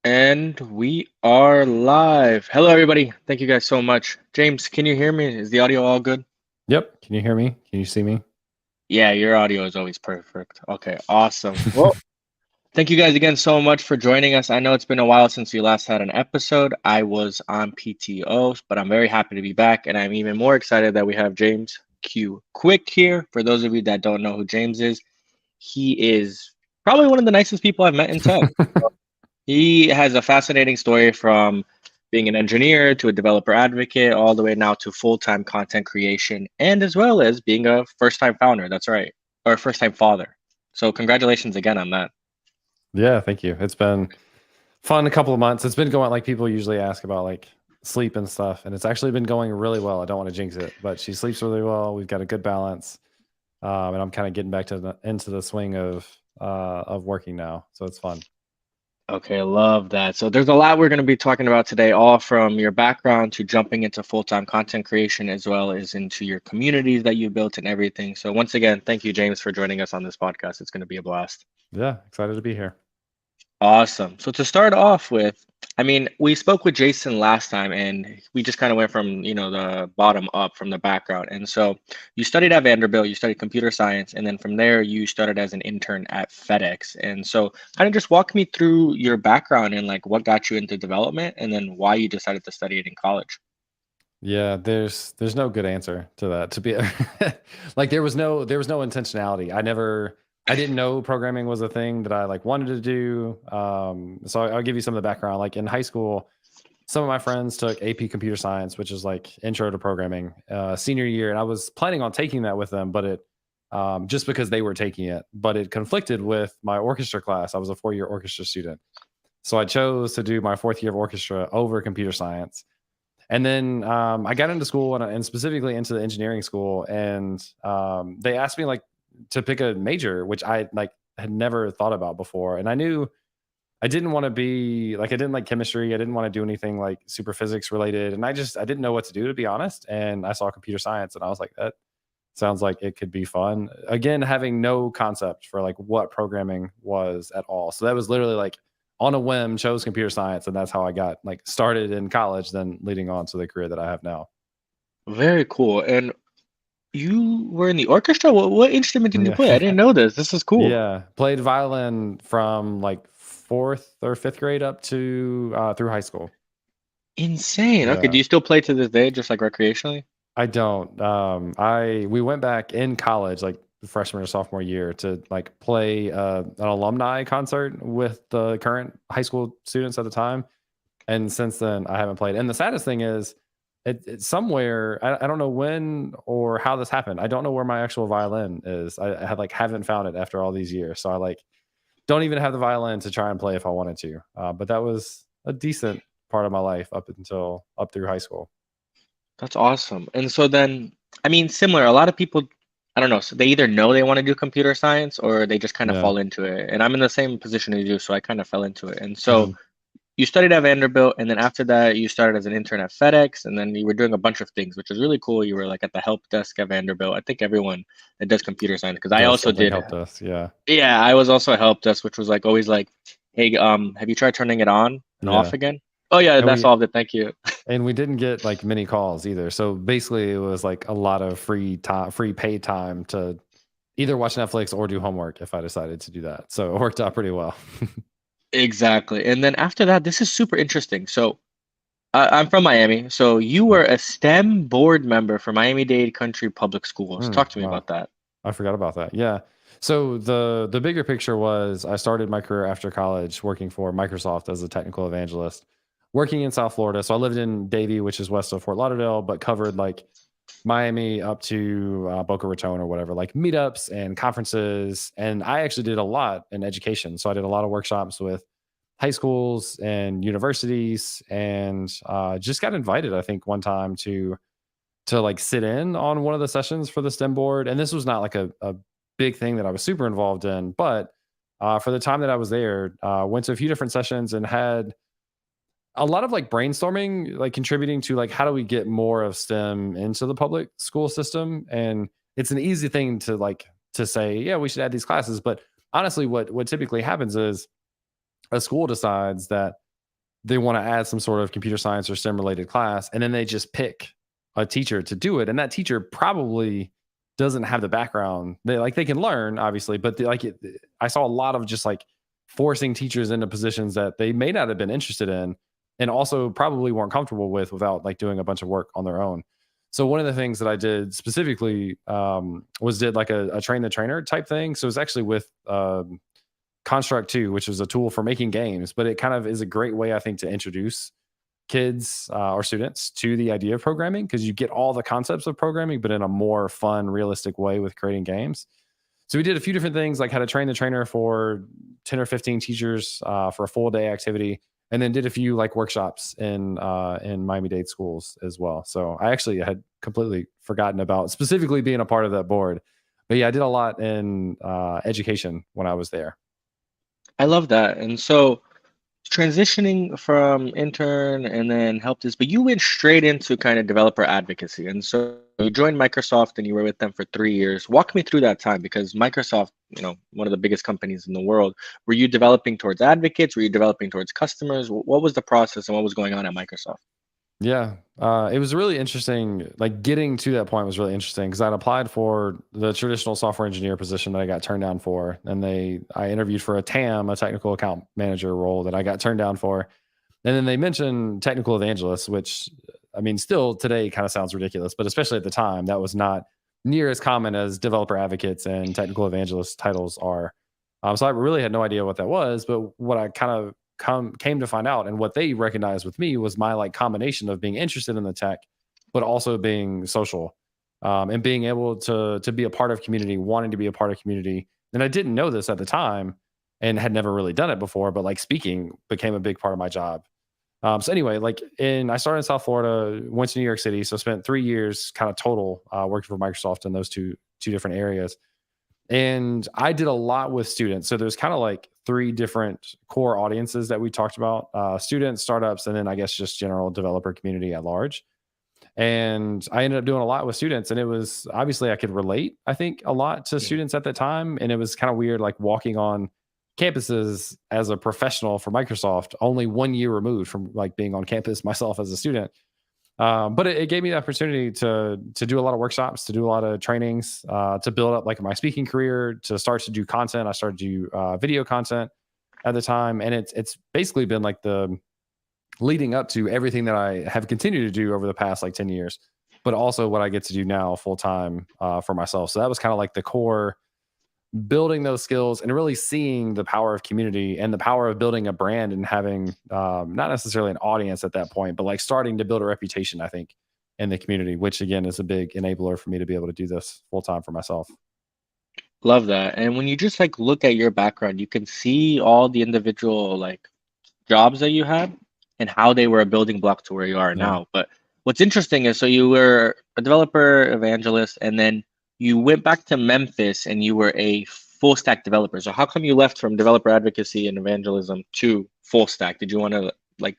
And we are live. Hello, everybody. Thank you guys so much. James, can you hear me? Is the audio all good? Yep. Can you hear me? Can you see me? Yeah, your audio is always perfect. Okay, awesome. Well, thank you guys again so much for joining us. I know it's been a while since we last had an episode. I was on PTO, but I'm very happy to be back, and I'm even more excited that we have James Q Quick here. For those of you that don't know who James is, he is probably one of the nicest people I've met in tech. He has a fascinating story from being an engineer to a developer advocate, all the way now to full-time content creation, and as well as being a first-time founder. That's right, or first-time father. So congratulations again on that. Yeah, thank you. It's been fun a couple of months. It's been going like people usually ask about like sleep and stuff, and it's actually been going really well. I don't want to jinx it, but she sleeps really well. We've got a good balance, and I'm kind of getting back to into the swing of working now, so it's fun. Okay, I love that. So there's a lot we're going to be talking about today, all from your background to jumping into full-time content creation, as well as into your communities that you built and everything. So once again, thank you, James, for joining us on this podcast. It's going to be a blast. Yeah, excited to be here. Awesome. So to start off with, I mean, we spoke with Jason last time and we just kind of went from, the bottom up from the background. And so you studied at Vanderbilt, you studied computer science, and then from there you started as an intern at FedEx. And so kind of just walk me through your background and like what got you into development and then why you decided to study it in college. Yeah, there's no good answer to that. To be like there was no intentionality. I didn't know programming was a thing that I like wanted to do. So I'll give you some of the background. Like in high school, some of my friends took AP Computer Science, which is like intro to programming, senior year, and I was planning on taking that with them, but it just because they were taking it, but it conflicted with my orchestra class. I was a 4-year orchestra student, so I chose to do my 4th year of orchestra over computer science. And then I got into school and specifically into the engineering school, and they asked me like to pick a major, which I like had never thought about before. And I knew I didn't want to be like I didn't like chemistry. I didn't want to do anything like super physics related, and I didn't know what to do, to be honest. And I saw computer science, and I was like, that sounds like it could be fun. Again, having no concept for like what programming was at all. So that was literally like on a whim, chose computer science, and that's how I got like started in college, then leading on to the career that I have now. Very cool. And you were in the orchestra? What instrument did you Yeah. play? I didn't know this. This is cool. Yeah. Played violin from like 4th or 5th grade up to through high school. Insane. Okay, do Yeah. you still play to this day, just like recreationally? I don't. I we went back in college, like freshman or sophomore year, to like play an alumni concert with the current high school students at the time. And since then, I haven't played. And the saddest thing is, it's somewhere. I don't know when or how this happened. I don't know where my actual violin is. I had like haven't found it after all these years. So I like don't even have the violin to try and play if I wanted to. But that was a decent part of my life up through high school. That's awesome. And so then, I mean, similar, a lot of people, I don't know, so they either know they want to do computer science or they just kind of Yeah. fall into it. And I'm in the same position as you, so I kind of fell into it. And so Mhm. you studied at Vanderbilt, and then after that, you started as an intern at FedEx, and then you were doing a bunch of things, which was really cool. You were like at the help desk at Vanderbilt. I think everyone that does computer science, because I Does also something did, help us. Yeah. yeah, I was also a help desk, which was like always like, hey, have you tried turning it on and off Yeah. again? Oh yeah, And that's we all of it. Thank you. and we didn't get like many calls either. So basically it was like a lot of free time, free pay time to either watch Netflix or do homework if I decided to do that. So it worked out pretty well. Exactly. And then after that, this is super interesting. So I'm from Miami. So you Yeah. were a STEM board member for Miami-Dade Country Public Schools. Mm, Talk to me wow. about that. I forgot about that. Yeah. So the bigger picture was I started my career after college working for Microsoft as a technical evangelist, working in South Florida. So I lived in Davie, which is west of Fort Lauderdale, but covered like Miami up to Boca Raton or whatever, like meetups and conferences. And I actually did a lot in education. So I did a lot of workshops with high schools and universities, and just got invited, I think, one time to like sit in on one of the sessions for the STEM board. And this was not like a big thing that I was super involved in, but for the time that I was there, went to a few different sessions and had a lot of like brainstorming, like contributing to like how do we get more of STEM into the public school system. And it's an easy thing to like to say, yeah, we should add these classes. But honestly, what typically happens is a school decides that they want to add some sort of computer science or STEM related class, and then they just pick a teacher to do it, and that teacher probably doesn't have the background. They can learn obviously, but I saw a lot of just like forcing teachers into positions that they may not have been interested in, and also probably weren't comfortable with without like doing a bunch of work on their own. So one of the things that I did specifically was did like a train the trainer type thing. So it's actually with Construct 2, which is a tool for making games, but it kind of is a great way, I think, to introduce kids or students to the idea of programming, because you get all the concepts of programming, but in a more fun, realistic way with creating games. So we did a few different things, like how to train the trainer for 10 or 15 teachers for a full day activity, and then did a few like workshops in Miami-Dade schools as well. So I actually had completely forgotten about specifically being a part of that board, but yeah, I did a lot in education when I was there. I love that. And so transitioning from intern and then help this, but you went straight into kind of developer advocacy. And so you joined Microsoft and you were with them for 3 years. Walk me through that time, because Microsoft, one of the biggest companies in the world. Were you developing towards advocates? Were you developing towards customers? What was the process and what was going on at Microsoft? Yeah, it was really interesting. Like getting to that point was really interesting because I'd applied for the traditional software engineer position that I got turned down for, and I interviewed for a TAM, a technical account manager role that I got turned down for, and then they mentioned technical evangelist, which I mean, still today kind of sounds ridiculous, but especially at the time, that was not near as common as developer advocates and technical evangelist titles are. So I really had no idea what that was, but what I kind of came to find out and what they recognized with me was my like combination of being interested in the tech but also being social, and being able to be a part of community, wanting to be a part of community. And I didn't know this at the time and had never really done it before, but like speaking became a big part of my job. So anyway, I started in South Florida, went to New York City, so spent 3 years kind of total working for Microsoft in those two different areas. And I did a lot with students. So there's kind of like three different core audiences that we talked about: students, startups, and then I guess just general developer community at large. And I ended up doing a lot with students. And it was obviously I could relate, I think, a lot to Mm. students at that time. And it was kind of weird, like walking on campuses as a professional for Microsoft, only 1 year removed from like being on campus myself as a student. But it gave me the opportunity to do a lot of workshops, to do a lot of trainings, to build up like my speaking career, to start to do content. I started to do video content at the time, and it's basically been like the leading up to everything that I have continued to do over the past like 10 years, but also what I get to do now full time for myself. So that was kind of like the core, building those skills and really seeing the power of community and the power of building a brand and having not necessarily an audience at that point, but like starting to build a reputation, I think, in the community, which again is a big enabler for me to be able to do this full time for myself. Love that. And when you just like look at your background, you can see all the individual like jobs that you had and how they were a building block to where you are Yeah. now. But what's interesting is, so you were a developer evangelist and then you went back to Memphis and you were a full stack developer. So how come you left from developer advocacy and evangelism to full stack? Did you want to like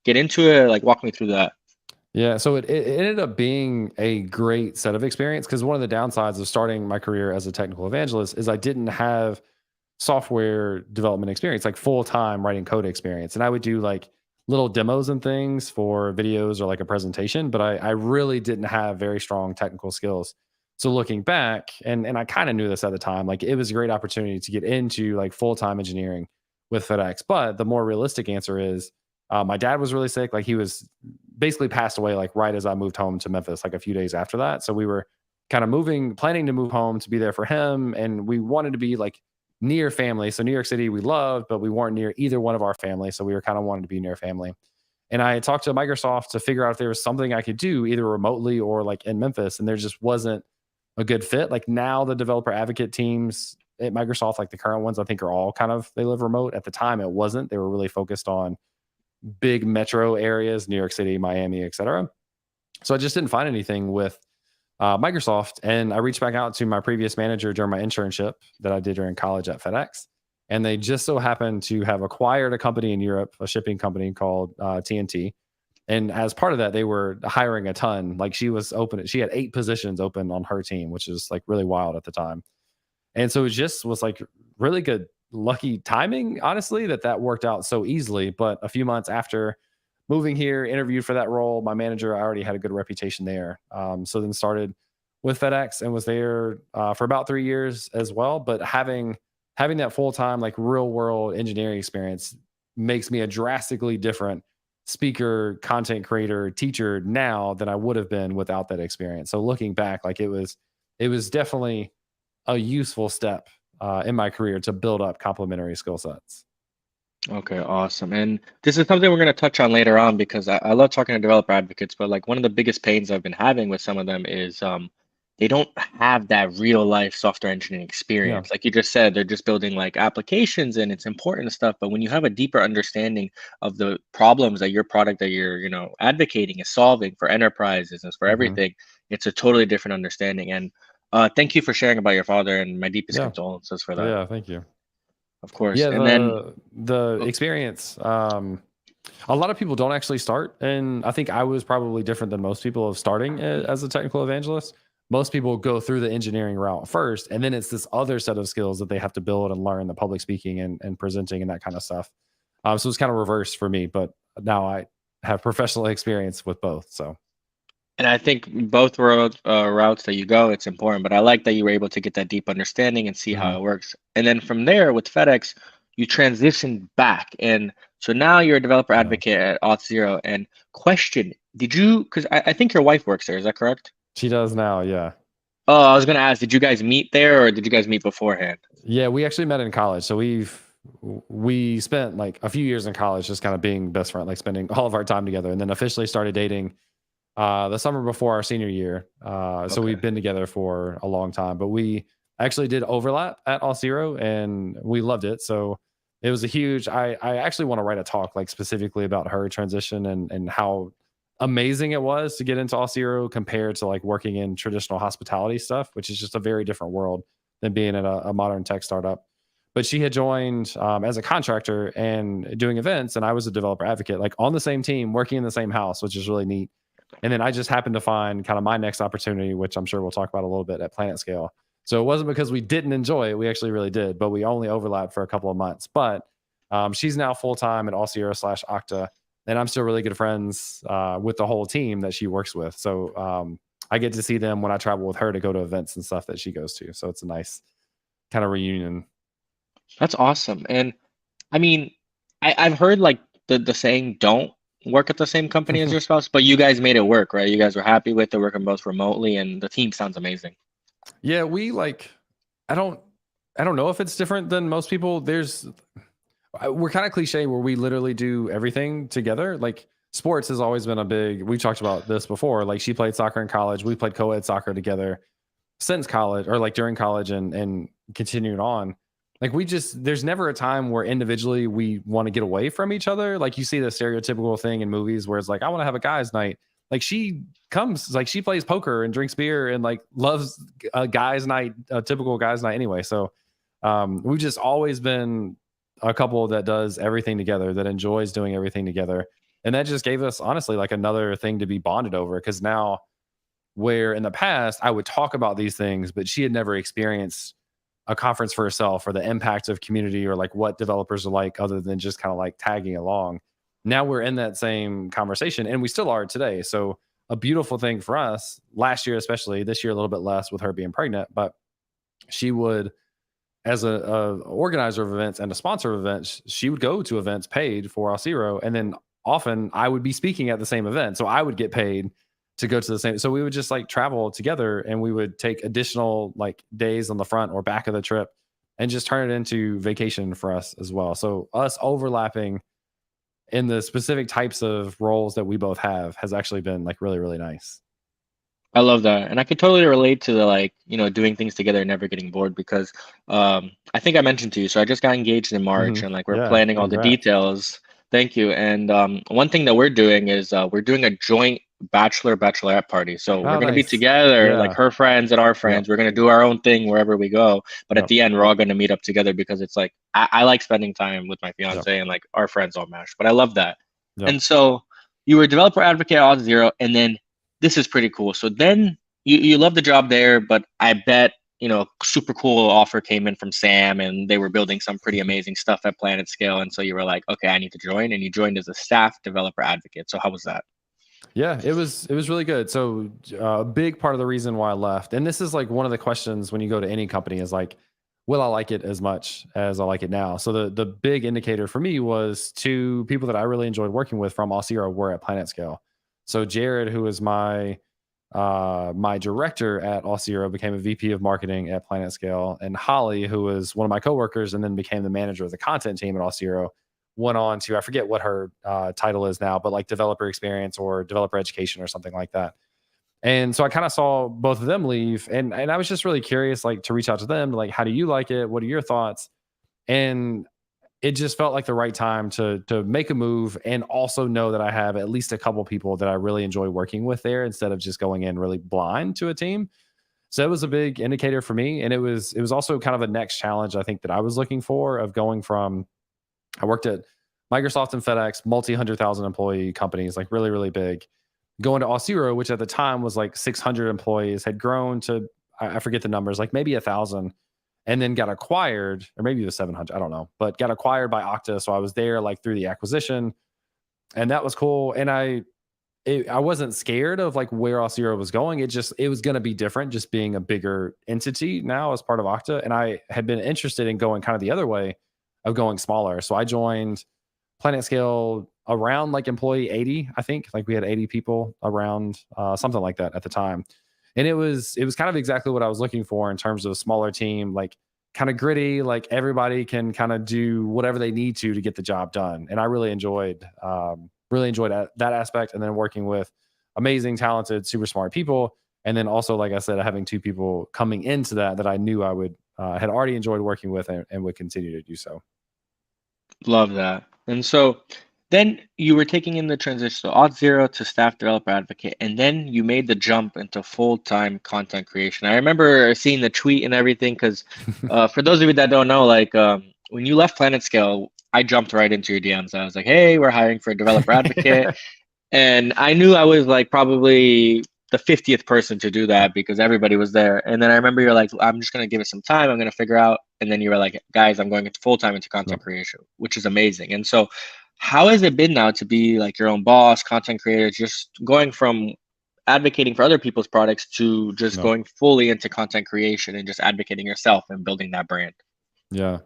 get into it? Like walk me through that. Yeah, so it ended up being a great set of experience because one of the downsides of starting my career as a technical evangelist is I didn't have software development experience, like full time writing code experience. And I would do like little demos and things for videos or like a presentation, but I really didn't have very strong technical skills. So looking back, and I kind of knew this at the time, like it was a great opportunity to get into like full time engineering with FedEx. But the more realistic answer is my dad was really sick. Like he was basically passed away like right as I moved home to Memphis, like a few days after that. So we were kind of planning to move home to be there for him. And we wanted to be like near family. So New York City we loved, but we weren't near either one of our families. So we were kind of wanting to be near family. And I talked to Microsoft to figure out if there was something I could do either remotely or like in Memphis. And there just wasn't a good fit. Like now the developer advocate teams at Microsoft, like the current ones, I think are all kind of, they live remote. At the time it wasn't. They were really focused on big metro areas, New York City, Miami, et cetera. So I just didn't find anything with Microsoft. And I reached back out to my previous manager during my internship that I did during college at FedEx. And they just so happened to have acquired a company in Europe, a shipping company called TNT. And as part of that, they were hiring a ton. Like she had 8 positions open on her team, which is like really wild at the time. And so it just was like really good lucky timing, honestly, that worked out so easily. But a few months after moving here, interviewed for that role, my manager, I already had a good reputation there. So then started with FedEx and was there for about 3 years as well. But having that full time like real world engineering experience makes me a drastically different speaker, content creator, teacher now than I would have been without that experience. So looking back, like it was definitely a useful step in my career to build up complementary skill sets. Okay, awesome. And this is something we're going to touch on later on because I love talking to developer advocates, but like one of the biggest pains I've been having with some of them is they don't have that real life software engineering Yeah. experience. Like you just said, they're just building like applications and it's important and stuff. But when you have a deeper understanding of the problems that your product that you're, advocating is solving for enterprises and for Hmm. everything, it's a totally different understanding. And thank you for sharing about your father and my deepest Yeah. condolences for that, Yeah. Thank you. of course. Yeah. And then, The oh, experience. A lot of people don't actually start, and I think I was probably different than most people of starting as a technical evangelist. Most people go through the engineering route first, and then it's this other set of skills that they have to build and learn, the public speaking and presenting and that kind of stuff. So it's kind of reversed for me, but now I have professional experience with both. So and I think both routes that you go, it's important. But I like that you were able to get that deep understanding and see how mhm, it works. And then from there with FedEx, you transitioned back, and so now you're a developer yeah, advocate at Auth0. And question, did you? Because I think your wife works there. Is that correct? she does now. Yeah, Oh, I was gonna ask, did you guys meet there or did you guys meet beforehand? yeah. We actually met in college, so we spent like a few years in college just kind of being best friend, like spending all of our time together, and then officially started dating the summer before our senior year. So Okay. we've been together for a long time, but we actually did overlap at All Zero and we loved it. So it was a huge, I actually want to write a talk like specifically about her transition and how amazing it was to get into All Zero compared to like working in traditional hospitality stuff, which is just a very different world than being at a modern tech startup. But she had joined as a contractor and doing events, and I was a developer advocate, like on the same team, working in the same house, which is really neat. And then I just happened to find kind of my next opportunity, which I'm sure we'll talk about a little bit at Planet Scale. So it wasn't because we didn't enjoy it. We actually really did, but we only overlapped for a couple of months. But she's now full time at All Sierra slash Okta. And I'm still really good friends with the whole team that she works with. So I get to see them when I travel with her to go to events and stuff that she goes to. So it's a nice kind of reunion. That's awesome. And I mean, I've heard like the saying don't work at the same company as your spouse, but you guys made it work, right? You guys were happy with it, working both remotely, and the team sounds amazing. Yeah, we like, I don't, I don't know if it's different than most people. We're kind of cliche where we literally do everything together. Like sports has always been a big, we've talked about this before. Like she played soccer in college. We played co-ed soccer together since college or like during college and continued on. Like there's never a time where individually we want to get away from each other. Like you see the stereotypical thing in movies where it's like, I want to have a guys night. Like she comes, like she plays poker and drinks beer and like loves a guys night, a typical guys night anyway. So we've just always been a couple that does everything together, that enjoys doing everything together. And that just gave us honestly like another thing to be bonded over. Cause now where in the past I would talk about these things, but she had never experienced a conference for herself or the impact of community or like what developers are like other than just kind of like tagging along. Now we're in that same conversation and we still are today. So a beautiful thing for us last year, especially this year, a little bit less with her being pregnant, but she would, as a organizer of events and a sponsor of events, she would go to events paid for Auth0, and then often I would be speaking at the same event, so I would get paid to go to the same. So we would just like travel together, and we would take additional like days on the front or back of the trip, and just turn it into vacation for us as well. So us overlapping in the specific types of roles that we both have has actually been like really really nice. I love that. And I could totally relate to the like, doing things together and never getting bored because I think I mentioned to you, so I just got engaged in March and like we're Yeah, planning all the congrats. details. Thank you. And one thing that we're doing is we're doing a joint bachelorette party. So we're Oh, gonna be nice. together, like Yeah. her friends and our Yep. friends. We're gonna do our own thing wherever we go. But at Yep. the end, we're all gonna meet up together because it's like I like spending time with my Yep. fiance and like our friends all mashed. But I love that. Yep. And so you were a developer advocate at Auth0, and then this is pretty cool. So then you love the job there, but I bet super cool offer came in from Sam, and they were building some pretty amazing stuff at Planet Scale, and so you were like, okay, I need to join, and you joined as a staff developer advocate. So how was that? Yeah, it was really good. So a big part of the reason why I left, and this is like one of the questions when you go to any company is like, will I like it as much as I like it now? So the big indicator for me was two people that I really enjoyed working with from Auth0 were at Planet Scale. So Jared, who is my director at Auth0, became a VP of marketing at Planet Scale, and Holly, who was one of my coworkers and then became the manager of the content team at Auth0, went on to, I forget what her title is now, but like developer experience or developer education or something like that. And so I kind of saw both of them leave, and I was just really curious, like to reach out to them, like, how do you like it? What are your thoughts? And it just felt like the right time to make a move and also know that I have at least a couple people that I really enjoy working with there instead of just going in really blind to a team. So it was a big indicator for me, and it was also kind of a next challenge I think that I was looking for of going from, I worked at Microsoft and FedEx, multi 100,000 employee companies, like really, really big. Going to Auth0, which at the time was like 600 employees, had grown to, I forget the numbers, like maybe 1,000, and then got acquired, or maybe it was 700, I don't know, but got acquired by Okta. So I was there like through the acquisition, and that was cool. And I wasn't scared of like where Auth0 was going. It was going to be different, just being a bigger entity now as part of Okta. And I had been interested in going kind of the other way of going smaller. So I joined Planet Scale around like employee 80, I think. Like we had 80 people around, something like that at the time. And it was kind of exactly what I was looking for in terms of a smaller team, like kind of gritty, like everybody can kind of do whatever they need to get the job done. And I really enjoyed that aspect. And then working with amazing, talented, super smart people. And then also, like I said, having two people coming into that I knew I would had already enjoyed working with and would continue to do so. Love that. And so then you were taking in the transition to Auth0 to staff developer advocate, and then you made the jump into full-time content creation. I remember seeing the tweet and everything because for those of you that don't know, like when you left Planet Scale, I jumped right into your DMs. I was like, hey, we're hiring for a developer advocate. And I knew I was like probably the 50th person to do that because everybody was there. And then I remember you're like, I'm just gonna give it some time. I'm gonna figure out. And then you were like, guys, I'm going into full time into content No. creation, which is amazing. And so, how has it been now to be like your own boss, content creator, just going from advocating for other people's products to just No. going fully into content creation and just advocating yourself and building that brand? Yeah.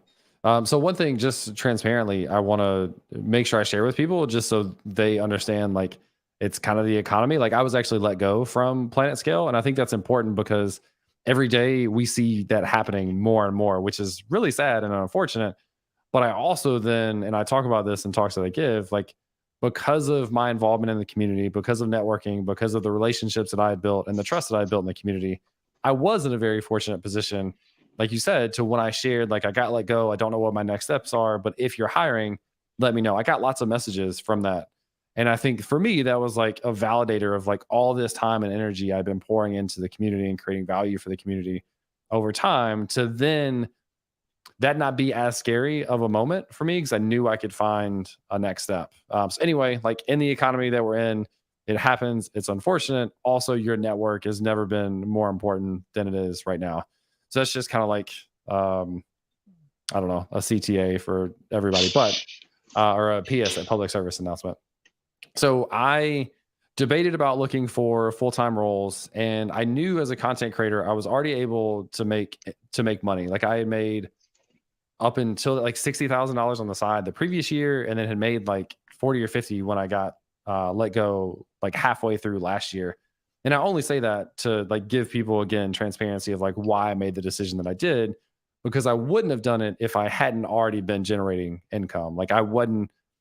So one thing, just transparently, I want to make sure I share with people just so they understand, like, it's kind of the economy. Like I was actually let go from Planet Scale, and I think that's important because every day we see that happening more and more, which is really sad and unfortunate. But I also then, and I talk about this in talks that I give, like because of my involvement in the community, because of networking, because of the relationships that I had built and the trust that I built in the community, I was in a very fortunate position, like you said, to when I shared, like I got let go, I don't know what my next steps are, but if you're hiring, let me know. I got lots of messages from that. And I think for me, that was like a validator of like all this time and energy I've been pouring into the community and creating value for the community over time to then that not be as scary of a moment for me because I knew I could find a next step. So anyway, like in the economy that we're in, it happens. It's unfortunate. Also, your network has never been more important than it is right now. So that's just kind of like I don't know, a CTA for everybody, but or a PS, a public service announcement. So I debated about looking for full-time roles, and I knew as a content creator I was already able to make money. Like I had made up until like $60,000 on the side the previous year, and then had made like 40 or 50 when I got let go like halfway through last year. And I only say that to like give people again transparency of like why I made the decision that I did, because I wouldn't have done it if I hadn't already been generating income. Like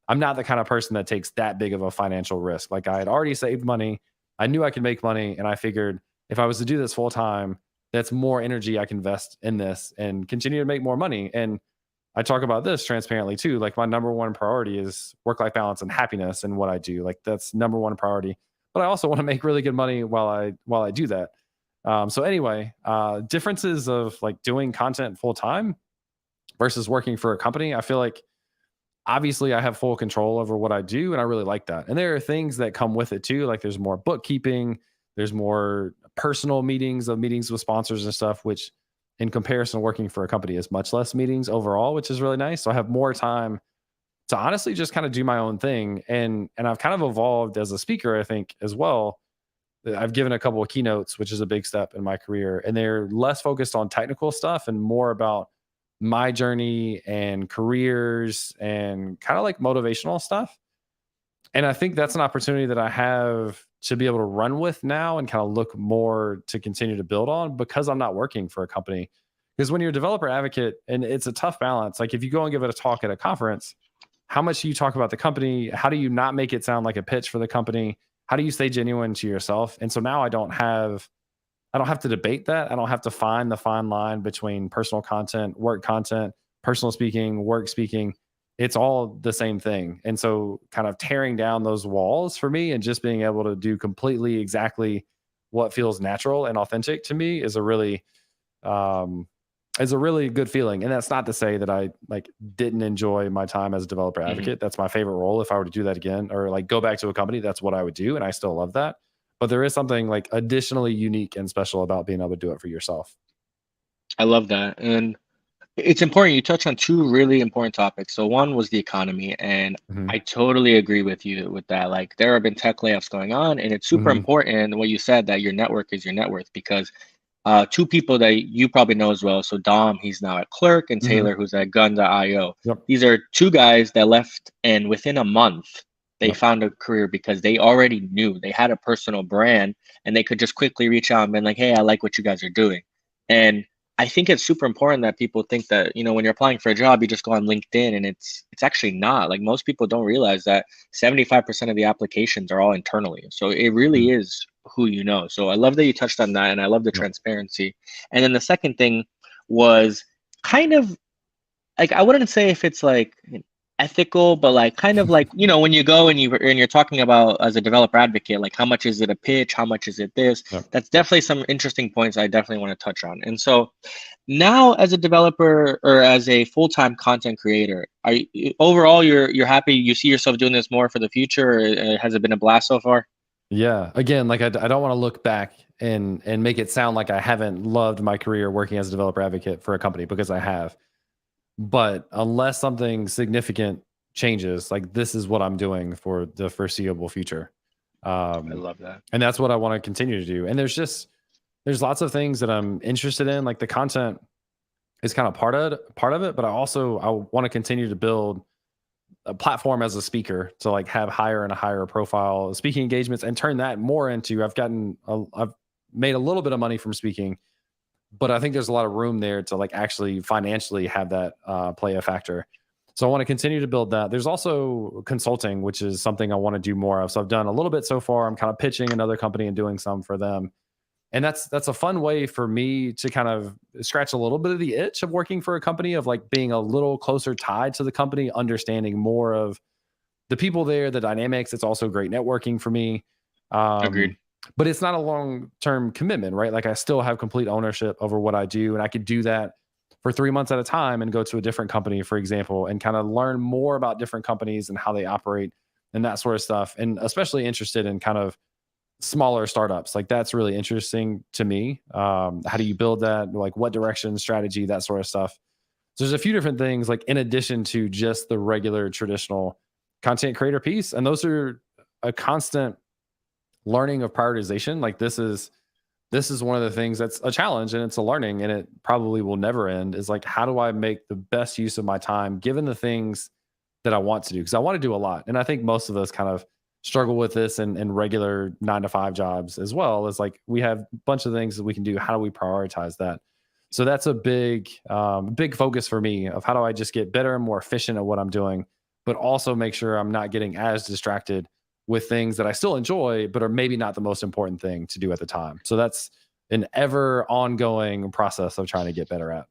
I'm not the kind of person that takes that big of a financial risk. Like I had already saved money. I knew I could make money. And I figured if I was to do this full time, that's more energy I can invest in this and continue to make more money. And I talk about this transparently too. Like my number one priority is work-life balance and happiness in what I do. Like that's number one priority. But I also want to make really good money while I do that. So anyway, differences of like doing content full time versus working for a company. I feel like obviously I have full control over what I do, and I really like that. And there are things that come with it too. Like there's more bookkeeping, there's more personal meetings with sponsors and stuff, which in comparison to working for a company is much less meetings overall, which is really nice. So I have more time to honestly just kind of do my own thing. And I've kind of evolved as a speaker, I think, as well. I've given a couple of keynotes, which is a big step in my career, and they're less focused on technical stuff and more about my journey and careers and kind of like motivational stuff. And I think that's an opportunity that I have to be able to run with now and kind of look more to continue to build on because I'm not working for a company. Because when you're a developer advocate, and it's a tough balance, like if you go and give it a talk at a conference, how much do you talk about the company? How do you not make it sound like a pitch for the company? How do you stay genuine to yourself? And so now I don't have to debate that. I don't have to find the fine line between personal content, personal speaking, work speaking. It's all the same thing. And so kind of tearing down those walls for me and just being able to do completely exactly what feels natural and authentic to me um is a really good feeling. And that's not to say that I like didn't enjoy my time as a developer Mhm. advocate. That's my favorite role. If I were to do that again or like go back to a company, that's what I would do. And I still love that. But there is something like additionally unique and special about being able to do it for yourself. I love that. And it's important. You touched on two really important topics. So one was the economy, and Hmm. I totally agree with you with that. Like there have been tech layoffs going on, and it's super Hmm. important what you said that your network is your net worth because two people that you probably know as well. So Dom, he's now at Clerk, and Hmm. Taylor, who's at Gun.io. Yep. These are two guys that left, and within a month, they Yep. found a career because they already knew they had a personal brand, and they could just quickly reach out and be like, "Hey, I like what you guys are doing." And I think it's super important that people think that, when you're applying for a job, you just go on LinkedIn, and it's actually not. Like most people don't realize that 75% of the applications are all internally. So it really Mhm. is who you know. So I love that you touched on that, and I love the Yep. transparency. And then the second thing was kind of like, I wouldn't say if it's like ethical, but like kind of like, when you go and you're talking about as a developer advocate, like how much is it a pitch, how much is it this? Yep. That's definitely some interesting points I definitely want to touch on. And so now as a developer or as a full-time content creator, overall you're happy, you see yourself doing this more for the future, or has it been a blast so far? Yeah. Again, like I don't want to look back and make it sound like I haven't loved my career working as a developer advocate for a company because I have. But unless something significant changes, like this is what I'm doing for the foreseeable future. I Um, love that. and that's what I want to continue to do. And there's lots of things that I'm interested in. Like the content is kind of part of it, but I want to continue to build a platform as a speaker to like have higher and a higher profile speaking engagements and turn that more into I've made a little bit of money from speaking, but I think there's a lot of room there to like actually financially have that play a factor. So I want to continue to build that. There's also consulting, which is something I want to do more of. So I've done a little bit so far. I'm kind of pitching another company and doing some for them. And that's a fun way for me to kind of scratch a little bit of the itch of working for a company, of like being a little closer tied to the company, understanding more of the people there, the dynamics. It's also great networking for me. Agreed. um, but it's not a long-term commitment, right? Like I still have complete ownership over what I do, and I could do that for 3 months at a time and go to a different company, for example, and kind of learn more about different companies and how they operate and that sort of stuff. And especially interested in kind of smaller startups. Like that's really interesting to me. How do you build that? Like what direction, strategy, that sort of stuff. So there's a few different things, like in addition to just the regular traditional content creator piece. And those are a constant learning of prioritization. Like this is one of the things that's a challenge, and it's a learning, and it probably will never end, is like how do I make the best use of my time given the things that I want to do? Because I want to do a lot. And I think most of us kind of struggle with this in regular 9 to 5 jobs as well. Is like we have a bunch of things that we can do. How do we prioritize that? So that's a big focus for me, of how do I just get better and more efficient at what I'm doing, but also make sure I'm not getting as distracted with things that I still enjoy, but are maybe not the most important thing to do at the time. So that's an ever ongoing process of trying to get better at.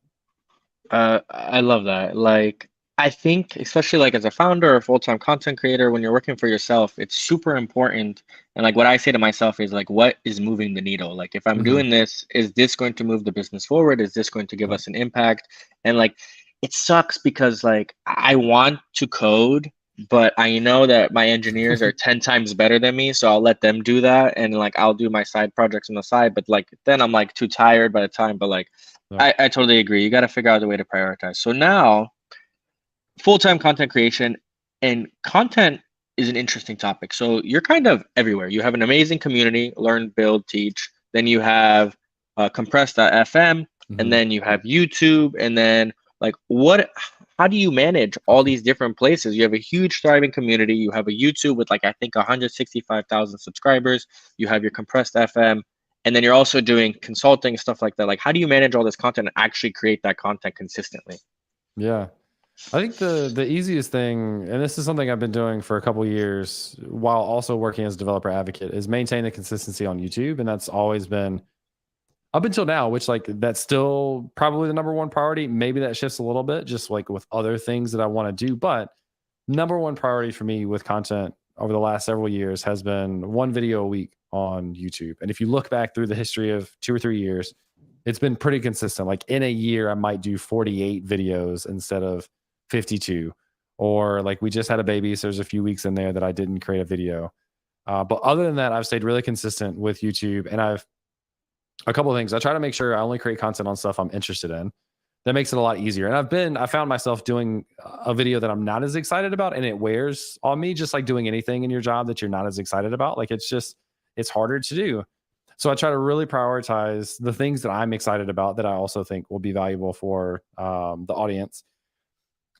I love that. Like, I think, especially like as a founder or full-time content creator, when you're working for yourself, it's super important. And like what I say to myself is like, what is moving the needle? Like, if I'm Hmm. doing this, is this going to move the business forward? Is this going to give Yep. us an impact? And like, it sucks because like I want to code, but I know that my engineers are 10 times better than me. So I'll let them do that. And like, I'll do my side projects on the side. But like, then I'm like too tired by the time. But like, Yeah. I totally agree. You got to figure out the way to prioritize. So now, full-time content creation and content is an interesting topic. So you're kind of everywhere. You have an amazing community, learn, build, teach. Then you have compressed.fm, and then you have YouTube, and then like how do you manage all these different places? You have a huge thriving community. You have a YouTube with like I think 165,000 subscribers. You have your compressed FM, and then you're also doing consulting stuff like that. Like how do you manage all this content and actually create that content consistently? Yeah. I think the easiest thing, and this is something I've been doing for a couple years while also working as a developer advocate, is maintain the consistency on YouTube. And that's always been up until now, which like that's still probably the number one priority. Maybe that shifts a little bit just like with other things that I want to do. But number one priority for me with content over the last several years has been one video a week on YouTube. And if you look back through the history of 2 or 3 years, it's been pretty consistent. Like in a year, I might do 48 videos instead of 52. Or like we just had a baby, so there's a few weeks in there that I didn't create a video. But other than that, I've stayed really consistent with YouTube, and I've a couple of things. I try to make sure I only create content on stuff I'm interested in. That makes it a lot easier. And I found myself doing a video that I'm not as excited about, and it wears on me, just like doing anything in your job that you're not as excited about. Like it's harder to do. So I try to really prioritize the things that I'm excited about that I also think will be valuable for the audience.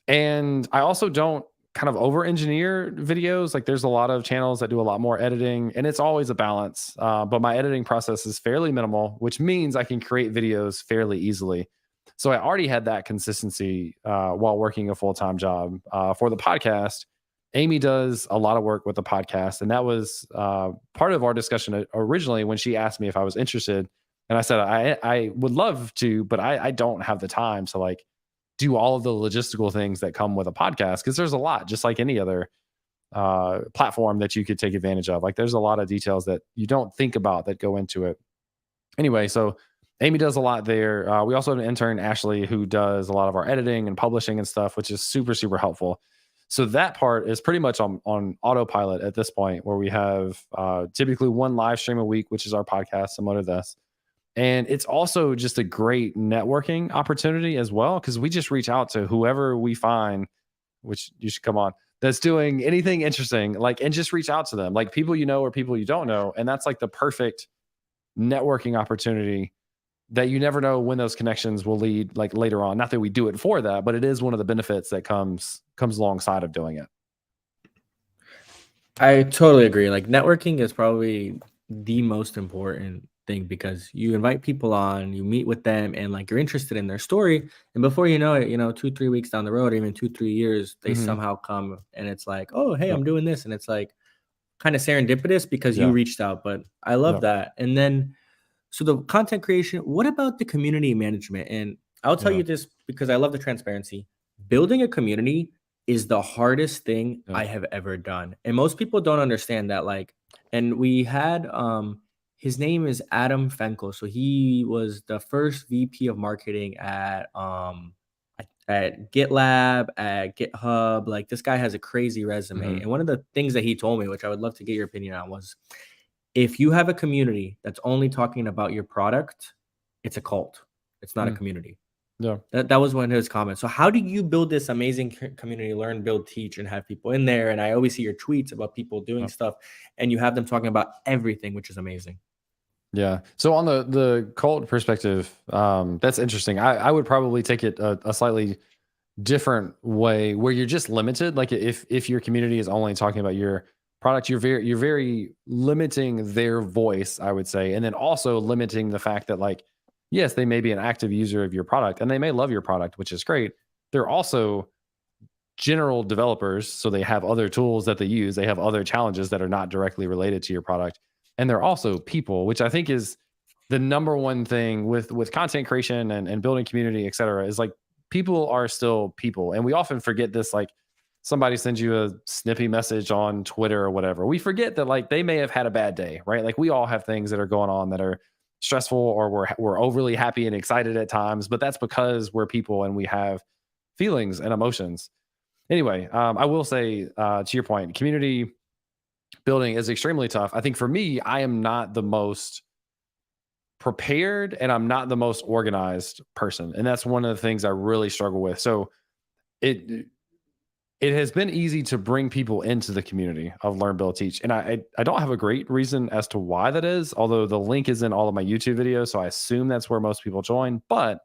And I also don't kind of over engineer videos. Like there's a lot of channels that do a lot more editing, and it's always a balance. But my editing process is fairly minimal, which means I can create videos fairly easily. So I already had that consistency while working a full-time job for the podcast. Amy does a lot of work with the podcast, and that was part of our discussion originally when she asked me if I was interested. And I said I would love to, but I don't have the time to like do all of the logistical things that come with a podcast, because there's a lot, just like any other platform that you could take advantage of. Like there's a lot of details that you don't think about that go into it. Anyway, so Amy does a lot there. We also have an intern, Ashley, who does a lot of our editing and publishing and stuff, which is super, super helpful. So that part is pretty much on autopilot at this point, where we have typically one live stream a week, which is our podcast, similar to this. And it's also just a great networking opportunity as well, because we just reach out to whoever we find, which you should come on, that's doing anything interesting, like, and just reach out to them, like people you know or people you don't know. And that's like the perfect networking opportunity that you never know when those connections will lead like later on. Not that we do it for that, but it is one of the benefits that comes alongside of doing it. I totally agree. Like networking is probably the most important thing, because you invite people on, you meet with them, and like you're interested in their story. And before you know it, 2-3 weeks down the road, or even 2-3 years, they somehow come and it's like, oh, hey, I'm doing this. And it's like kind of serendipitous because you reached out. But I love that. And then, so the content creation, what about the community management? And I'll tell you this because I love the transparency. Building a community is the hardest thing I have ever done. And most people don't understand that. Like, and we had, his name is Adam Fenkel. So he was the first VP of marketing at GitLab, at GitHub. Like this guy has a crazy resume. And one of the things that he told me, which I would love to get your opinion on, was if you have a community that's only talking about your product, it's a cult. It's not a community. Yeah. That was one of his comments. So how do you build this amazing community, learn, build, teach, and have people in there? And I always see your tweets about people doing stuff, and you have them talking about everything, which is amazing. Yeah. So on the cult perspective, that's interesting. I would probably take it a slightly different way, where you're just limited. Like if your community is only talking about your product, you're very limiting their voice, I would say. And then also limiting the fact that, like, yes, they may be an active user of your product and they may love your product, which is great. They're also general developers, so they have other tools that they use. They have other challenges that are not directly related to your product. And they're also people, which I think is the number one thing with content creation and building community, et cetera, is like people are still people. And we often forget this. Like somebody sends you a snippy message on Twitter or whatever. We forget that like they may have had a bad day, right? Like we all have things that are going on that are stressful, or we're overly happy and excited at times, but that's because we're people and we have feelings and emotions. Anyway, I will say to your point, community building is extremely tough. I think for me, I am not the most prepared and I'm not the most organized person. And that's one of the things I really struggle with. So it it has been easy to bring people into the community of Learn, Build, Teach. And I don't have a great reason as to why that is, although the link is in all of my YouTube videos. So I assume that's where most people join. But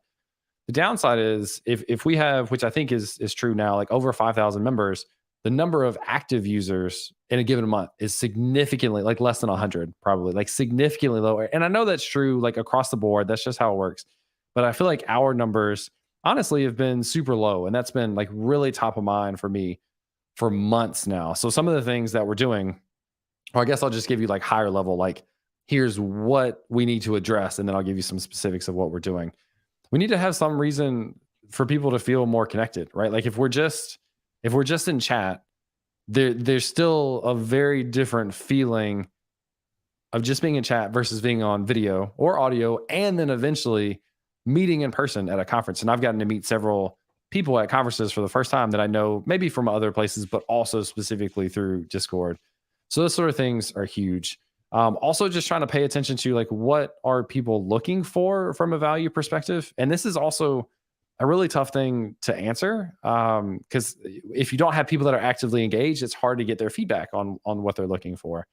the downside is if we have, which I think is true now, like over 5,000 members, the number of active users in a given month is significantly like less than 100, probably like significantly lower. And I know that's true, like across the board. That's just how it works. But I feel like our numbers honestly have been super low, and that's been like really top of mind for me for months now. So some of the things that we're doing, or I guess I'll just give you like higher level, like here's what we need to address, and then I'll give you some specifics of what we're doing. We need to have some reason for people to feel more connected, right? Like if we're just in chat, there's still a very different feeling of just being in chat versus being on video or audio, and then eventually meeting in person at a conference. And I've gotten to meet several people at conferences for the first time that I know maybe from other places, but also specifically through Discord. So those sort of things are huge. Also just trying to pay attention to like what are people looking for from a value perspective. And this is also a really tough thing to answer because if you don't have people that are actively engaged, it's hard to get their feedback on what they're looking for.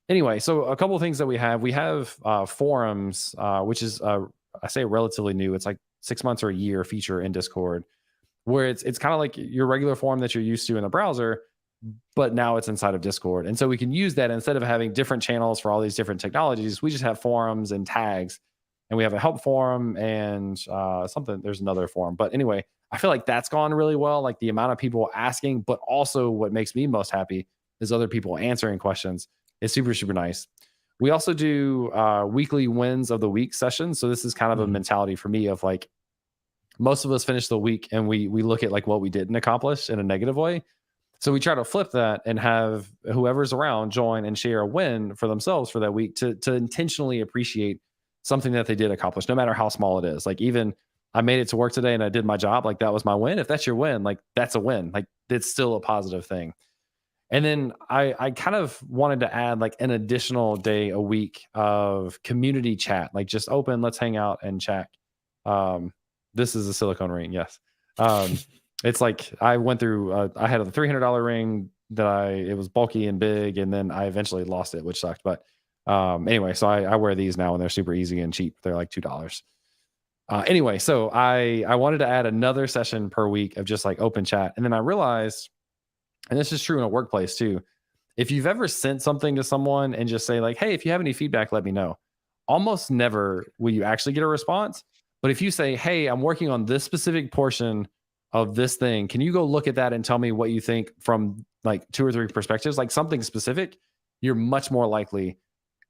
Anyway, so a couple of things that we have forums, which is I say relatively new. It's like 6 months or a year feature in Discord, where it's kind of like your regular forum that you're used to in the browser, but now it's inside of Discord. And so we can use that instead of having different channels for all these different technologies. We just have forums and tags, and we have a help forum and there's another forum. But anyway, I feel like that's gone really well. Like the amount of people asking, but also what makes me most happy is other people answering questions. It's super, super nice. We also do weekly wins of the week sessions. So this is kind of a mentality for me of like, most of us finish the week and we look at like what we didn't accomplish in a negative way. So we try to flip that and have whoever's around join and share a win for themselves for that week to intentionally appreciate something that they did accomplish, no matter how small it is. Like even I made it to work today and I did my job, like that was my win. If that's your win, like that's a win. Like it's still a positive thing. And then I kind of wanted to add like an additional day a week of community chat, like just open, let's hang out and chat. This is a silicone ring. Yes. It's like I went through, I had a $300 ring that it was bulky and big, and then I eventually lost it, which sucked. But anyway, so I wear these now and they're super easy and cheap. They're like $2. Anyway, so I wanted to add another session per week of just like open chat. And then I realized, and this is true in a workplace too, if you've ever sent something to someone and just say like, hey, if you have any feedback, let me know. Almost never will you actually get a response. But if you say, hey, I'm working on this specific portion of this thing, can you go look at that and tell me what you think from like 2 or 3 perspectives, like something specific, you're much more likely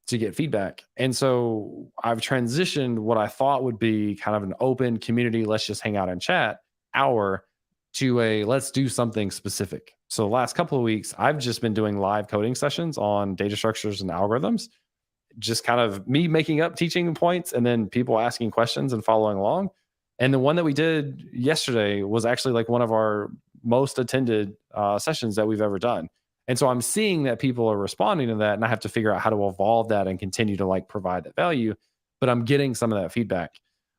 to get feedback. And so I've transitioned what I thought would be kind of an open community, let's just hang out and chat hour, to a let's do something specific. So the last couple of weeks, I've just been doing live coding sessions on data structures and algorithms, just kind of me making up teaching points and then people asking questions and following along. And the one that we did yesterday was actually like one of our most attended sessions that we've ever done. And so I'm seeing that people are responding to that, and I have to figure out how to evolve that and continue to like provide that value, but I'm getting some of that feedback.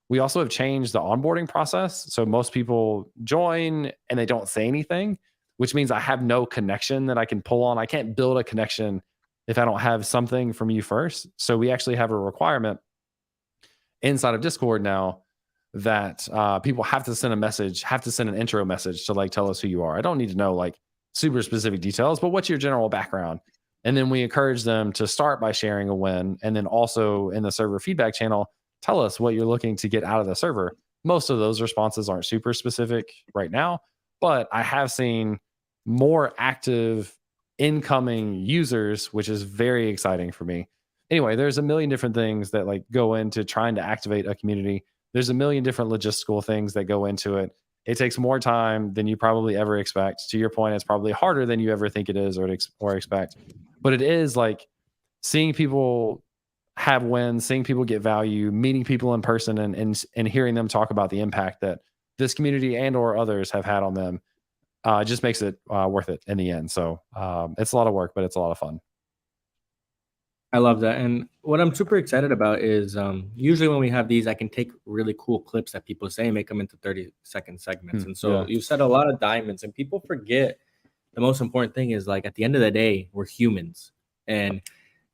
We also have changed the onboarding process. So most people join and they don't say anything, which means I have no connection that I can pull on. I can't build a connection if I don't have something from you first. So we actually have a requirement inside of Discord now that people have to send a message, have to send an intro message to like tell us who you are. I don't need to know like super specific details, but what's your general background? And then we encourage them to start by sharing a win. And then also in the server feedback channel, tell us what you're looking to get out of the server. Most of those responses aren't super specific right now, but I have seen more active incoming users, which is very exciting for me. Anyway, there's a million different things that like go into trying to activate a community. There's a million different logistical things that go into it. It takes more time than you probably ever expect. To your point, it's probably harder than you ever think it is or expect. But it is like seeing people have wins, seeing people get value, meeting people in person and hearing them talk about the impact that this community and or others have had on them. Just makes it worth it in the end. So it's a lot of work, but it's a lot of fun. I love that. And what I'm super excited about is usually when we have these, I can take really cool clips that people say and make them into 30-second segments. And so Yeah. you said a lot of diamonds, and people forget the most important thing is like at the end of the day, we're humans. And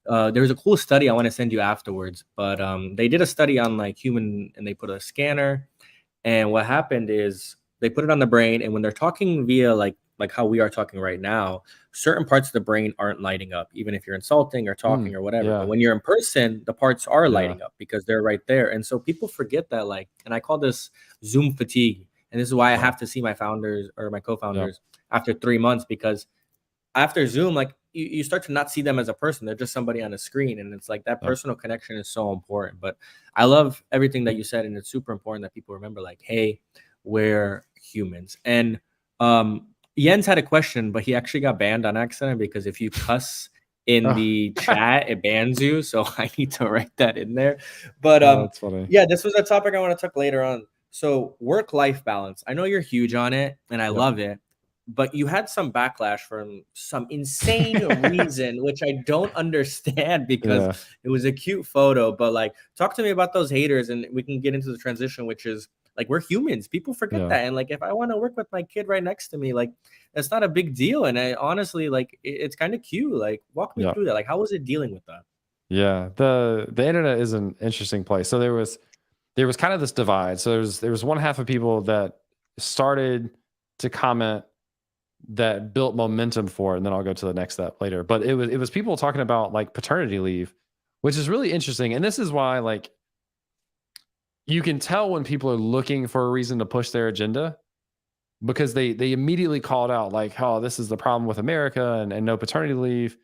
there's a cool study I want to send you afterwards, but they did a study on like human, and they put a scanner, and what happened is they put it on the brain, and when they're talking via like how we are talking right now, certain parts of the brain aren't lighting up, even if you're insulting or talking or whatever. Yeah. But when you're in person, the parts are Yeah. lighting up because they're right there. And so people forget that, like, and I call this Zoom fatigue. And this is why I have to see my founders or my co-founders after 3 months, because after Zoom, like you start to not see them as a person. They're just somebody on a screen. And it's like that personal connection is so important. But I love everything that you said. And it's super important that people remember, like, hey, we're humans. And Jens had a question, but he actually got banned on accident because if you cuss in the chat, it bans you. So I need to write that in there. But that's funny. yeah, this was a topic I want to talk later on. So work-life balance. I know you're huge on it, and I love it. But you had some backlash from some insane reason, which I don't understand because it was a cute photo. But like, talk to me about those haters, and we can get into the transition, which is like, we're humans. People forget that. And like, if I want to work with my kid right next to me, like, that's not a big deal. And I honestly, like, it's kind of cute. Like, walk me through that. Like, how was it dealing with that? Yeah, the internet is an interesting place. So there was kind of this divide. So there was one half of people that started to comment that built momentum for it, and then I'll go to the next step later. But it was people talking about like paternity leave, which is really interesting. And this is why, like, you can tell when people are looking for a reason to push their agenda, because they immediately called out like, oh, this is the problem with America and no paternity leave.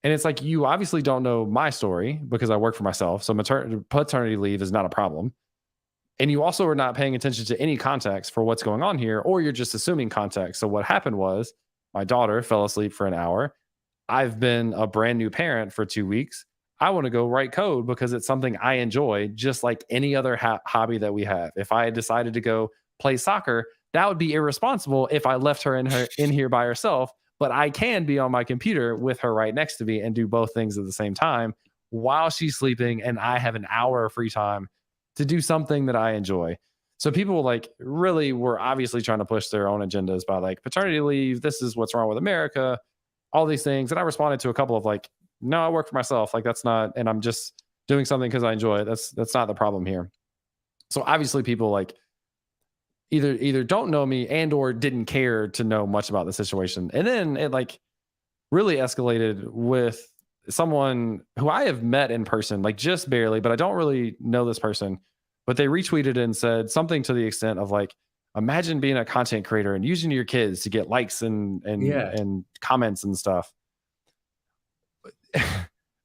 And it's like, you obviously don't know my story because I work for myself. So paternity leave is not a problem. And you also are not paying attention to any context for what's going on here, or you're just assuming context. So what happened was my daughter fell asleep for an hour. I've been a brand new parent for 2 weeks. I want to go write code because it's something I enjoy, just like any other hobby that we have. If I had decided to go play soccer, that would be irresponsible if I left her in here by herself. But I can be on my computer with her right next to me and do both things at the same time while she's sleeping, and I have an hour of free time to do something that I enjoy. So people like really were obviously trying to push their own agendas by like paternity leave. This is what's wrong with America, all these things. And I responded to a couple of like, no, I work for myself. Like that's not, and I'm just doing something because I enjoy it. That's not the problem here. So obviously people like either don't know me and or didn't care to know much about the situation. And then it like really escalated with someone who I have met in person, like just barely, but I don't really know this person. But they retweeted and said something to the extent of like, imagine being a content creator and using your kids to get likes and comments and stuff.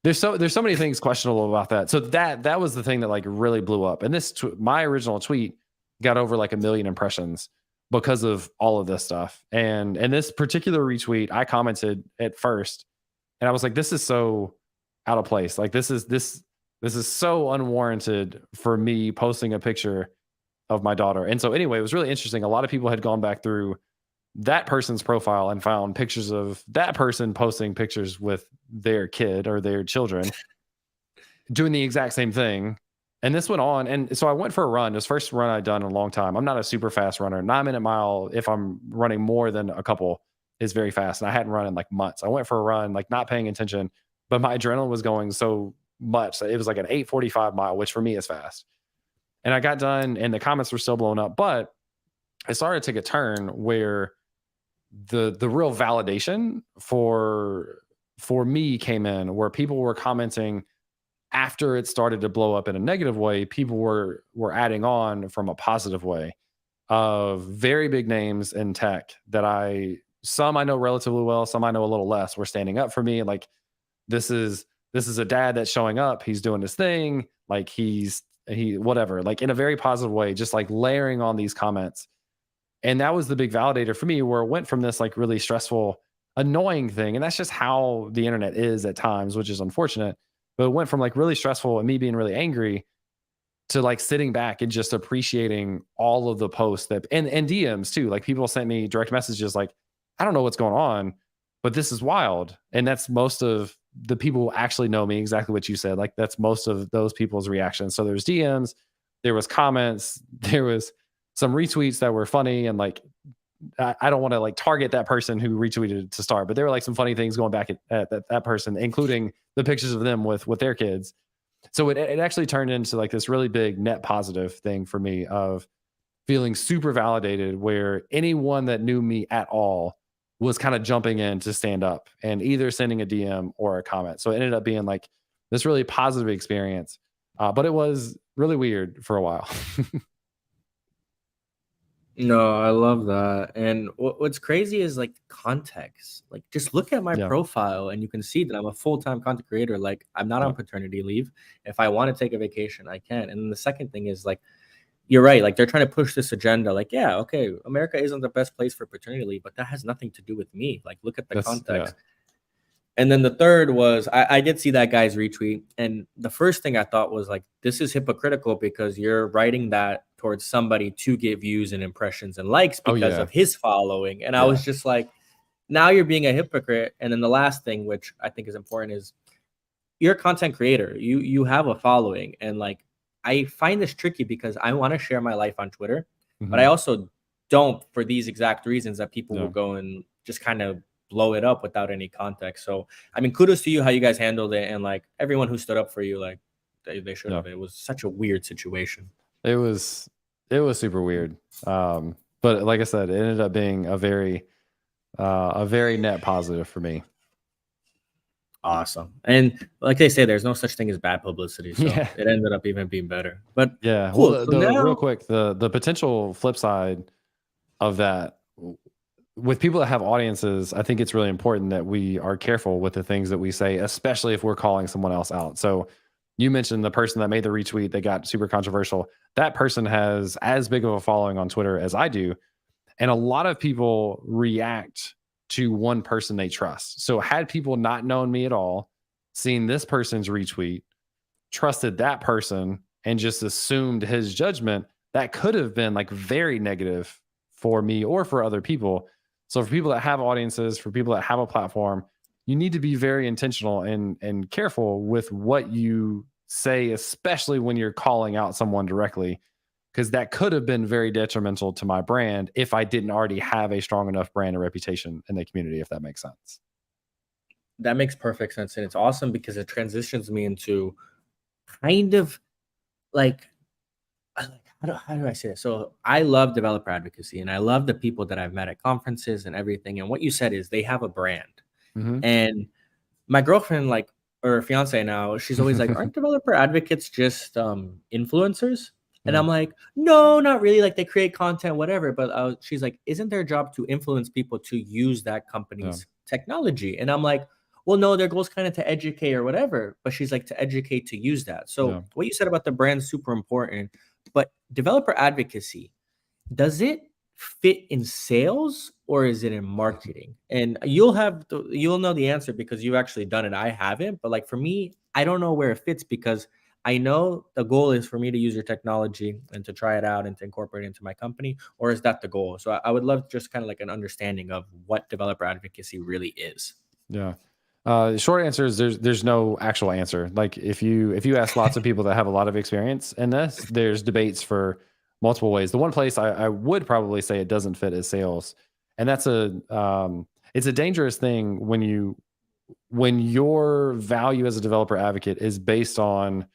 There's so many things questionable about that. So that was the thing that like really blew up. And this my original tweet got over like 1 million impressions because of all of this stuff. And this particular retweet, I commented at first, and I was like, this is so out of place. Like this is so unwarranted for me posting a picture of my daughter. And so anyway, it was really interesting. A lot of people had gone back through that person's profile and found pictures of that person posting pictures with their kid or their children doing the exact same thing. And this went on. And so I went for a run. It was the first run I'd done in a long time. I'm not a super fast runner. 9-minute mile, if I'm running more than a couple, is very fast. And I hadn't run in like months. I went for a run, like not paying attention, but my adrenaline was going so much. It was like an 8:45 mile, which for me is fast. And I got done and the comments were still blowing up, but it started to take a turn where the real validation for me came in, where people were commenting after it started to blow up in a negative way. People were adding on from a positive way of very big names in tech that some I know relatively well, some I know a little less, were standing up for me. Like, this is a dad that's showing up. He's doing his thing. Like he whatever, like in a very positive way, just like layering on these comments. And that was the big validator for me, where it went from this like really stressful, annoying thing. And that's just how the internet is at times, which is unfortunate. But it went from like really stressful and me being really angry to like sitting back and just appreciating all of the posts and DMs too. Like people sent me direct messages like, I don't know what's going on, but this is wild. And that's most of the people who actually know me, exactly what you said. Like that's most of those people's reactions. So there's DMs, there was comments, there was some retweets that were funny, and like I don't want to like target that person who retweeted to start, but there were like some funny things going back at that person, including the pictures of them with their kids. So it actually turned into like this really big net positive thing for me of feeling super validated, where anyone that knew me at all was kind of jumping in to stand up and either sending a DM or a comment. So it ended up being like this really positive experience. But it was really weird for a while. No, I love that. And what's crazy is like context. Like, just look at my Yeah. profile and you can see that I'm a full-time content creator. Like, I'm not on Yeah. paternity leave. If I want to take a vacation, I can. And then the second thing is like, you're right. Like, they're trying to push this agenda. Like, yeah, okay, America isn't the best place for paternity leave, but that has nothing to do with me. Like, look at the That's context. And then the third was I did see that guy's retweet. And the first thing I thought was like, this is hypocritical because you're writing that towards somebody to get views and impressions and likes Oh, because yeah. of his following. And I Yeah. was just like, now you're being a hypocrite. And then the last thing, which I think is important, is you're a content creator. You have a following. And like, I find this tricky because I want to share my life on Twitter, but I Mhm. also don't, for these exact reasons that people Yeah. will go and just kind of blow it up without any context. So, I mean, kudos to you how you guys handled it, and like everyone who stood up for you, like they should have. Yeah. It was such a weird situation. It was super weird. But like I said, it ended up being a very net positive for me. Awesome. And like they say, there's no such thing as bad publicity. So Yeah. it ended up even being better. But Yeah. cool. Well, So the now, real quick, the potential flip side of that, with people that have audiences, I think it's really important that we are careful with the things that we say, especially if we're calling someone else out. So you mentioned the person that made the retweet that got super controversial. That person has as big of a following on Twitter as I do. And a lot of people react to one person they trust. So had people not known me at all, seen this person's retweet, trusted that person, and just assumed his judgment, that could have been like very negative for me or for other people. So for people that have audiences, for people that have a platform, you need to be very intentional and careful with what you say, especially when you're calling out someone directly, because that could have been very detrimental to my brand if I didn't already have a strong enough brand and reputation in the community, if that makes sense. that makes perfect sense. And it's awesome because it transitions me into kind of like how do I say it? So I love developer advocacy and I love the people that I've met at conferences and everything. And what you said is they have a brand. Mm-hmm. And my girlfriend, like, or fiance now, she's always like, aren't developer advocates just influencers? And Yeah. I'm like, no, not really. Like, they create content, whatever. But she's like, isn't their job to influence people to use that company's technology? And I'm like, well, no, their goal is kind of to educate or whatever. But she's like, to educate to use that. So what you said about the brand is super important. But developer advocacy, does it fit in sales or is it in marketing? And you'll know the answer because you've actually done it. I haven't, but like for me, I don't know where it fits because I know the goal is for me to use your technology and to try it out and to incorporate it into my company, or is that the goal? So I would love just kind of like an understanding of what developer advocacy really is. Yeah. The short answer is there's no actual answer. Like if you ask lots of people that have a lot of experience in this, there's debates for multiple ways. The one place I would probably say it doesn't fit is sales, and that's it's a dangerous thing when your value as a developer advocate is based on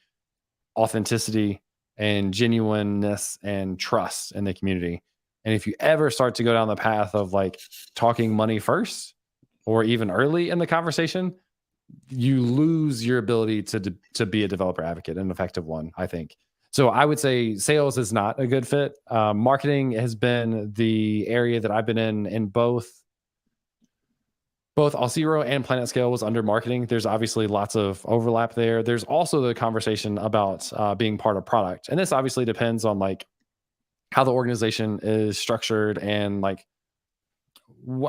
authenticity and genuineness and trust in the community. And if you ever start to go down the path of like talking money first, or even early in the conversation, you lose your ability to be a developer advocate, an effective one, I think. So I would say sales is not a good fit. Marketing has been the area that I've been in both Auth0 and PlanetScale was under marketing. There's obviously lots of overlap there. There's also the conversation about being part of product. And this obviously depends on like how the organization is structured and like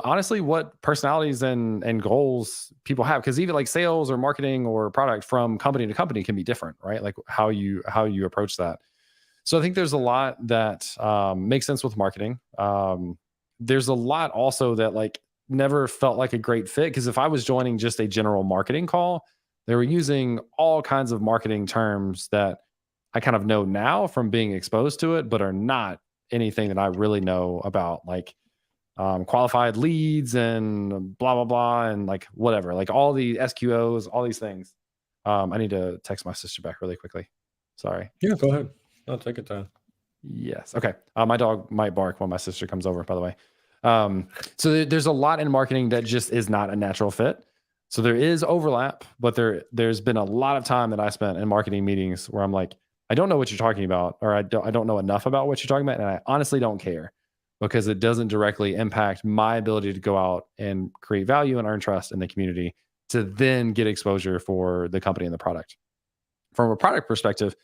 honestly what personalities and goals people have, because even like sales or marketing or product from company to company can be different, right? Like how you approach that. So I think there's a lot that makes sense with marketing. There's a lot also that like never felt like a great fit, because if I was joining just a general marketing call, they were using all kinds of marketing terms that I kind of know now from being exposed to it, but are not anything that I really know about, like qualified leads and blah blah blah and like whatever, like all the SQOs, all these things. I need to text my sister back really quickly. Sorry. Yeah, go ahead. I'll take it down. Yes. Okay. My dog might bark when my sister comes over, by the way. So there's a lot in marketing that just is not a natural fit. So there is overlap, but there's been a lot of time that I spent in marketing meetings where I'm like, I don't know what you're talking about, or I don't know enough about what you're talking about, and I honestly don't care, because it doesn't directly impact my ability to go out and create value and earn trust in the community to then get exposure for the company and the product. From a product perspective,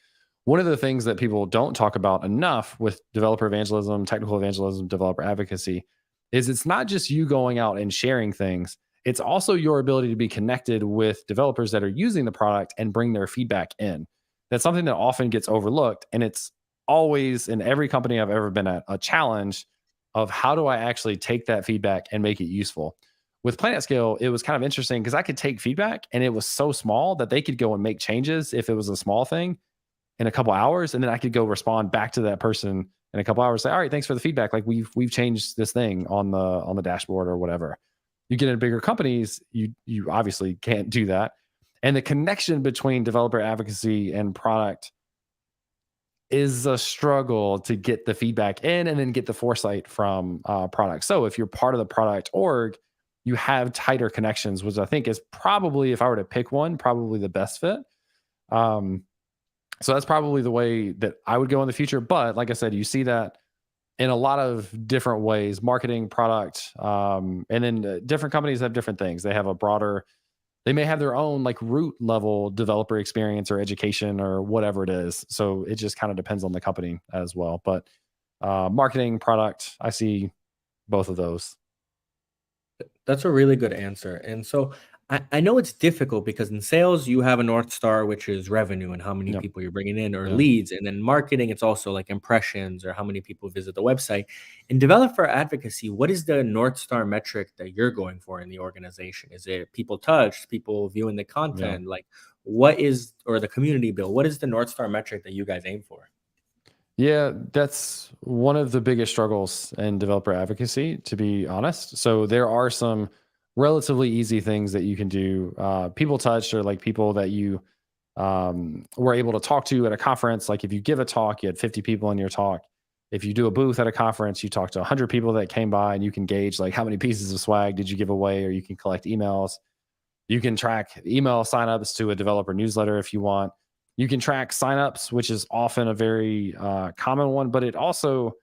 one of the things that people don't talk about enough with developer evangelism, technical evangelism, developer advocacy is it's not just you going out and sharing things. It's also your ability to be connected with developers that are using the product and bring their feedback in. That's something that often gets overlooked. And it's always, in every company I've ever been at, a challenge of how do I actually take that feedback and make it useful. With PlanetScale, it was kind of interesting because I could take feedback and it was so small that they could go and make changes if it was a small thing in a couple hours, and then I could go respond back to that person in a couple hours, say, all right, thanks for the feedback, like we've changed this thing on the dashboard or whatever. You get into bigger companies, you obviously can't do that. And the connection between developer advocacy and product is a struggle to get the feedback in and then get the foresight from product. So if you're part of the product org, you have tighter connections, which I think is probably, if I were to pick one, probably the best fit. So that's probably the way that I would go in the future. But like I said, you see that in a lot of different ways, marketing, product, and then different companies have different things. They have a broader, they may have their own like root level developer experience or education or whatever it is. So it just kind of depends on the company as well. But marketing, product, I see both of those. That's a really good answer. And so I know it's difficult because in sales, you have a North Star, which is revenue and how many Yep. people you're bringing in, or Yeah. leads. And then marketing, it's also like impressions or how many people visit the website. In developer advocacy, what is the North Star metric that you're going for in the organization? Is it people touched, people viewing the Yeah. content? Like, what is, or the community build? What is the North Star metric that you guys aim for? Yeah, that's one of the biggest struggles in developer advocacy, to be honest. So there are some relatively easy things that you can do. People touched are like people that you were able to talk to at a conference. Like if you give a talk, you had 50 people in your talk. If you do a booth at a conference, you talk to 100 people that came by, and you can gauge like how many pieces of swag did you give away, or you can collect emails. You can track email signups to a developer newsletter if you want. You can track signups, which is often a very common one, but it also,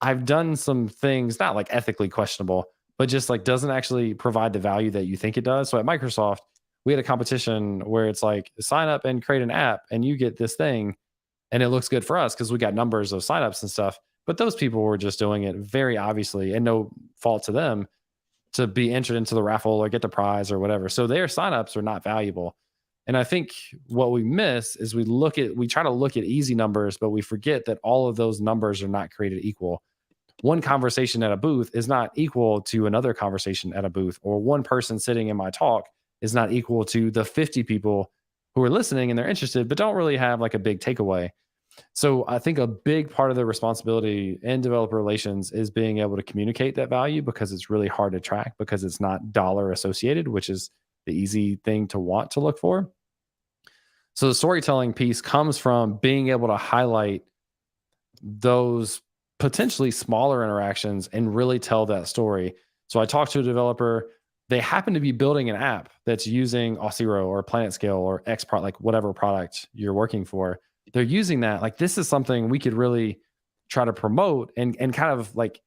I've done some things, not like ethically questionable, but just like doesn't actually provide the value that you think it does. So at Microsoft, we had a competition where it's like sign up and create an app and you get this thing. And it looks good for us because we got numbers of signups and stuff. But those people were just doing it very obviously, and no fault to them, to be entered into the raffle or get the prize or whatever. So their signups are not valuable. And I think what we miss is we try to look at easy numbers, but we forget that all of those numbers are not created equal. One conversation at a booth is not equal to another conversation at a booth, or one person sitting in my talk is not equal to the 50 people who are listening and they're interested, but don't really have like a big takeaway. So I think a big part of the responsibility in developer relations is being able to communicate that value, because it's really hard to track because it's not dollar associated, which is the easy thing to want to look for. So the storytelling piece comes from being able to highlight those potentially smaller interactions and really tell that story. So I talked to a developer, they happen to be building an app that's using Auth0 or PlanetScale or X product, like whatever product you're working for. They're using that. Like, this is something we could really try to promote and kind of like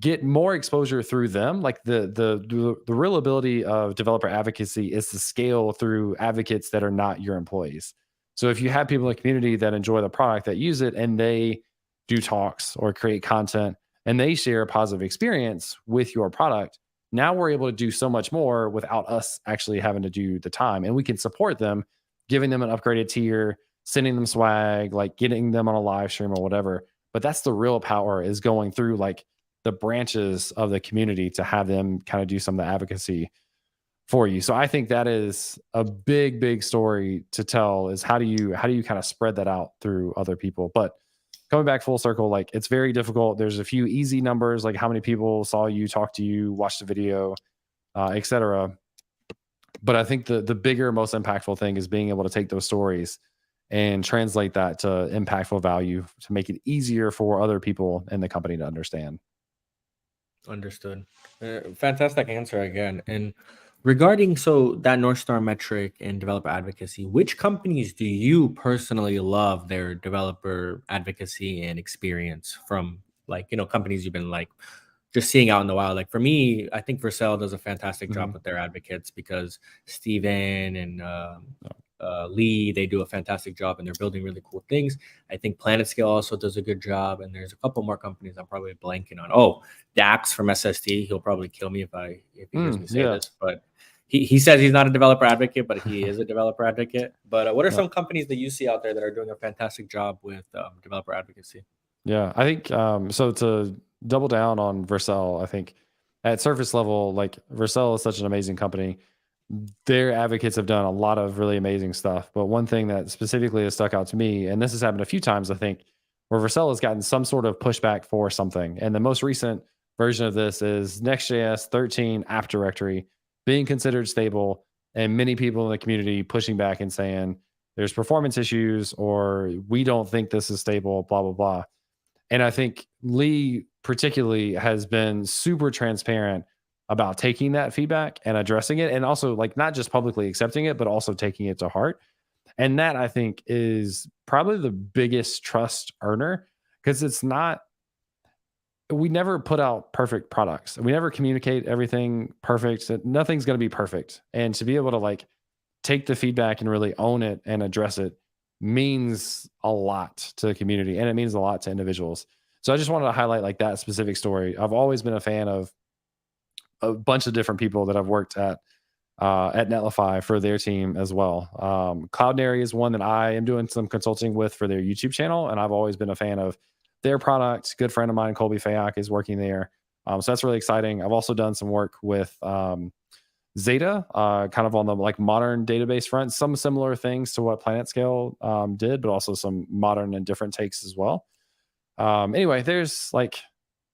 get more exposure through them. Like the real ability of developer advocacy is to scale through advocates that are not your employees. So if you have people in the community that enjoy the product, that use it, and they do talks or create content and they share a positive experience with your product, now we're able to do so much more without us actually having to do the time. And we can support them, giving them an upgraded tier, sending them swag, like getting them on a live stream or whatever. But that's the real power, is going through like the branches of the community to have them kind of do some of the advocacy for you. So I think that is a big story to tell, is how do you kind of spread that out through other people. But coming back full circle, like, it's very difficult. There's a few easy numbers, like how many people saw you, talked to you, watched the video, etc. But I think the bigger, most impactful thing is being able to take those stories and translate that to impactful value to make it easier for other people in the company to understand. Understood. Fantastic answer again. And regarding that North Star metric and developer advocacy, which companies do you personally love their developer advocacy and experience from, like, companies you've been like just seeing out in the wild? Like, for me, I think Vercel does a fantastic job with their advocates, because Steven and Lee, they do a fantastic job and they're building really cool things. I think PlanetScale also does a good job, and there's a couple more companies I'm probably blanking on. Oh, Dax from SST. He'll probably kill me if he hears me say this, but he says he's not a developer advocate, but he is a developer advocate. But what are some companies that you see out there that are doing a fantastic job with developer advocacy? Yeah, I think so. To double down on Vercel, I think at surface level, like, Vercel is such an amazing company. Their advocates have done a lot of really amazing stuff. But one thing that specifically has stuck out to me, and this has happened a few times, I think, where Vercel has gotten some sort of pushback for something. And the most recent version of this is Next.js 13 app directory being considered stable, and many people in the community pushing back and saying there's performance issues, or we don't think this is stable, blah, blah, blah. And I think Lee particularly has been super transparent about taking that feedback and addressing it, and also, like, not just publicly accepting it, but also taking it to heart. And that, I think, is probably the biggest trust earner, because we never put out perfect products. We never communicate everything perfect. Nothing's going to be perfect. And to be able to, like, take the feedback and really own it and address it means a lot to the community, and it means a lot to individuals. So I just wanted to highlight, like, that specific story. I've always been a fan of a bunch of different people that I've worked at Netlify for their team as well. Cloudinary is one that I am doing some consulting with for their YouTube channel, and I've always been a fan of their product. Good friend of mine, Colby Fayak, is working there. So that's really exciting. I've also done some work with Zeta, kind of on the, like, modern database front, some similar things to what PlanetScale did, but also some modern and different takes as well. Anyway, there's, like,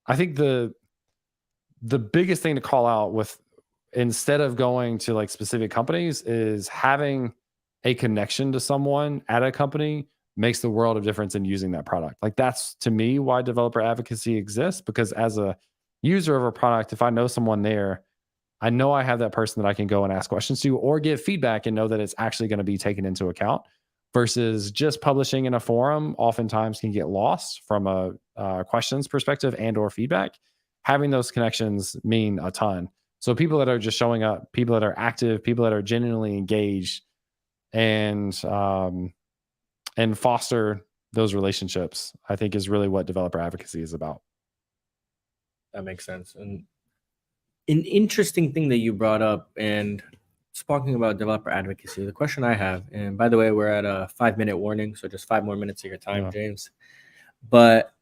I think the biggest thing to call out with, instead of going to, like, specific companies, is having a connection to someone at a company makes the world of difference in using that product. Like, that's, to me, why developer advocacy exists, because as a user of a product, if I know someone there, I know I have that person that I can go and ask questions to or give feedback and know that it's actually going to be taken into account, versus just publishing in a forum oftentimes can get lost from a questions perspective and or feedback. Having those connections mean a ton. So people that are just showing up, people that are active, people that are genuinely engaged, and foster those relationships, I think, is really what developer advocacy is about. That makes sense. And an interesting thing that you brought up, and speaking about developer advocacy, the question I have, and by the way, we're at a 5-minute warning, so just 5 more minutes of your time, James. But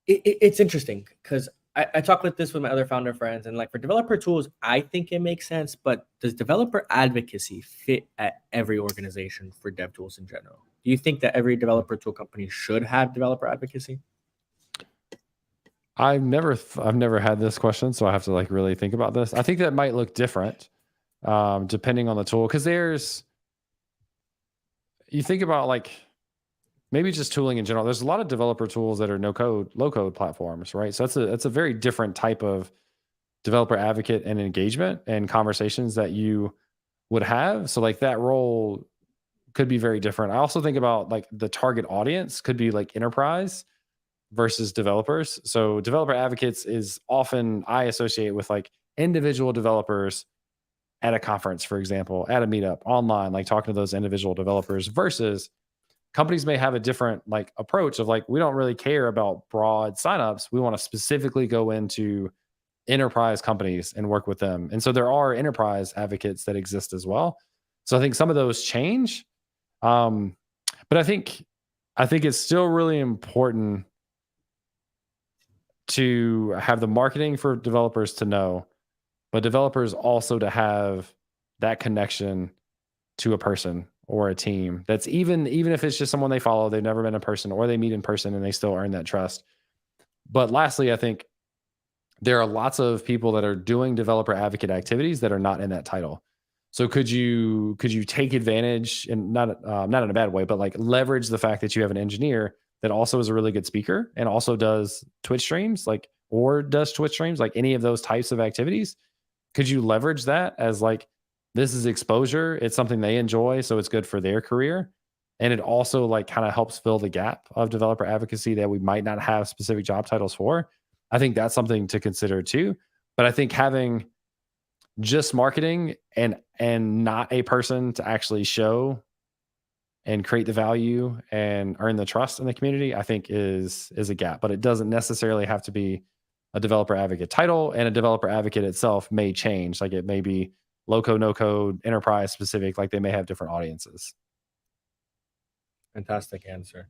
it's interesting, because I talk with my other founder friends, and, like, for developer tools, I think it makes sense. But does developer advocacy fit at every organization for dev tools in general? Do you think that every developer tool company should have developer advocacy? I've never had this question, so I have to, like, really think about this. I think that might look different depending on the tool, because you think about, like, maybe just tooling in general. There's a lot of developer tools that are no code, low code platforms, right? So that's a very different type of developer advocate and engagement and conversations that you would have. So, like, that role could be very different. I also think about, like, the target audience could be, like, enterprise versus developers. So developer advocates is often, I associate with, like, individual developers at a conference, for example, at a meetup, online, like, talking to those individual developers, versus companies may have a different, like, approach of, like, we don't really care about broad signups. We want to specifically go into enterprise companies and work with them. And so there are enterprise advocates that exist as well. So I think some of those change. But I think it's still really important to have the marketing for developers to know, but developers also to have that connection to a person or a team that's even if it's just someone they follow, they've never met in person, or they meet in person and they still earn that trust. But lastly, I think there are lots of people that are doing developer advocate activities that are not in that title. So could you take advantage, and not in a bad way, but like leverage the fact that you have an engineer that also is a really good speaker and also does Twitch streams, like any of those types of activities? Could you leverage that as like, this is exposure, it's something they enjoy, so it's good for their career, and it also like kind of helps fill the gap of developer advocacy that we might not have specific job titles for? I think that's something to consider too. But I think having just marketing and not a person to actually show and create the value and earn the trust in the community, I think is a gap. But it doesn't necessarily have to be a developer advocate title, and a developer advocate itself may change. Like it may be low code, no code, enterprise specific, like they may have different audiences. Fantastic answer.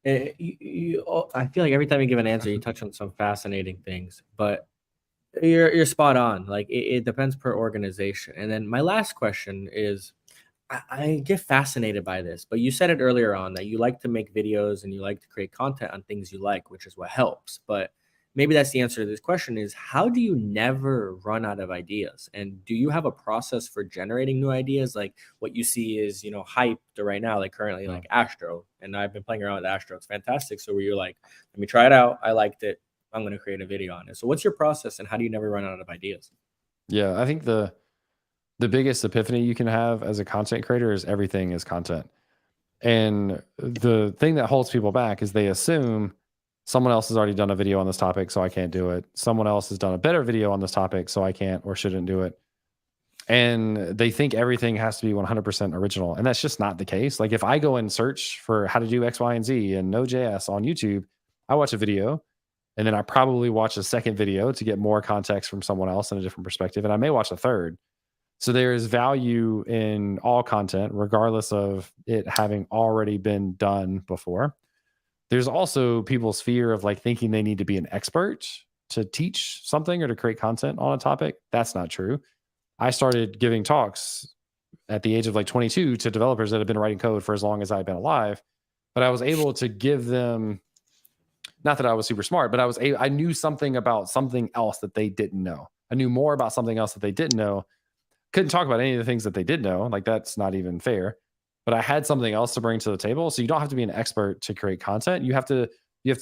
I feel like every time you give an answer, you touch on some fascinating things, but you're spot on. Like it depends per organization. And then my last question is, I get fascinated by this, but you said it earlier on that you like to make videos and you like to create content on things you like, which is what helps. But maybe that's the answer to this question: is how do you never run out of ideas? And do you have a process for generating new ideas? Like what you see is, hyped right now, like currently, like Astro. And I've been playing around with Astro. It's fantastic. So where you're like, let me try it out. I liked it. I'm going to create a video on it. So what's your process and how do you never run out of ideas? Yeah, I think the biggest epiphany you can have as a content creator is everything is content. And the thing that holds people back is they assume someone else has already done a video on this topic, so I can't do it. Someone else has done a better video on this topic, so I can't or shouldn't do it. And they think everything has to be 100% original. And that's just not the case. Like if I go and search for how to do X, Y, and Z and Node.js on YouTube, I watch a video and then I probably watch a second video to get more context from someone else in a different perspective. And I may watch a third. So there is value in all content, regardless of it having already been done before. There's also people's fear of like thinking they need to be an expert to teach something or to create content on a topic. That's not true. I started giving talks at the age of like 22 to developers that have been writing code for as long as I've been alive. But I was able to give them, not that I was super smart, but I knew something about something else that they didn't know. I knew more about something else that they didn't know. Couldn't talk about any of the things that they did know. Like that's not even fair. But I had something else to bring to the table. So you don't have to be an expert to create content. You have to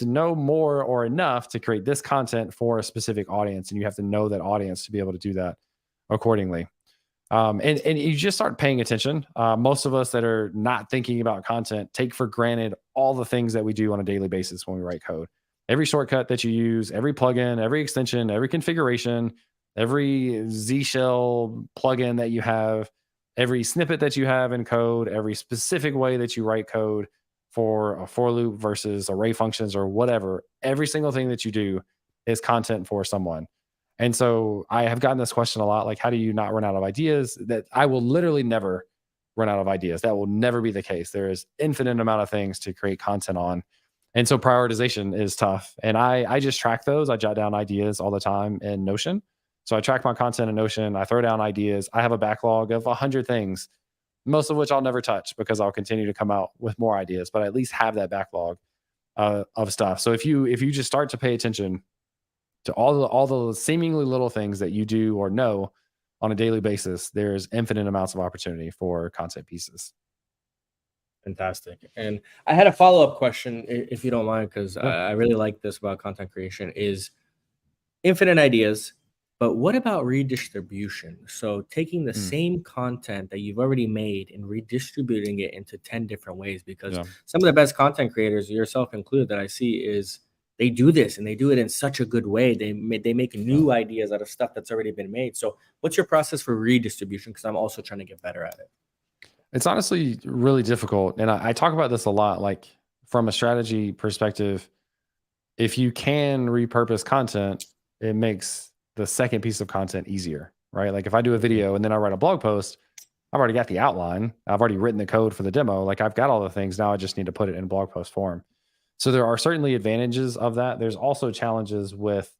know more or enough to create this content for a specific audience. And you have to know that audience to be able to do that accordingly. And you just start paying attention. Most of us that are not thinking about content take for granted all the things that we do on a daily basis when we write code. Every shortcut that you use, every plugin, every extension, every configuration, every Z shell plugin that you have, every snippet that you have in code, every specific way that you write code for a for loop versus array functions or whatever, every single thing that you do is content for someone. And so I have gotten this question a lot, like, how do you not run out of ideas? That I will literally never run out of ideas. That will never be the case. There is infinite amount of things to create content on. And so prioritization is tough. And I just track those. I jot down ideas all the time in Notion. So I track my content in Notion. I throw down ideas. I have a backlog of 100 things, most of which I'll never touch because I'll continue to come out with more ideas, but I at least have that backlog of stuff. So if you just start to pay attention to all the seemingly little things that you do or know on a daily basis, there's infinite amounts of opportunity for content pieces. Fantastic. And I had a follow-up question, if you don't mind, because I really like this about content creation, is infinite ideas. But what about redistribution? So taking the same content that you've already made and redistributing it into 10 different ways, because some of the best content creators, yourself included, that I see is they do this and they do it in such a good way. They make new ideas out of stuff that's already been made. So what's your process for redistribution? Because I'm also trying to get better at it. It's honestly really difficult. And I talk about this a lot, like from a strategy perspective, if you can repurpose content, it makes the second piece of content easier, right? Like if I do a video and then I write a blog post, I've already got the outline. I've already written the code for the demo. Like I've got all the things. Now I just need to put it in blog post form. So there are certainly advantages of that. There's also challenges with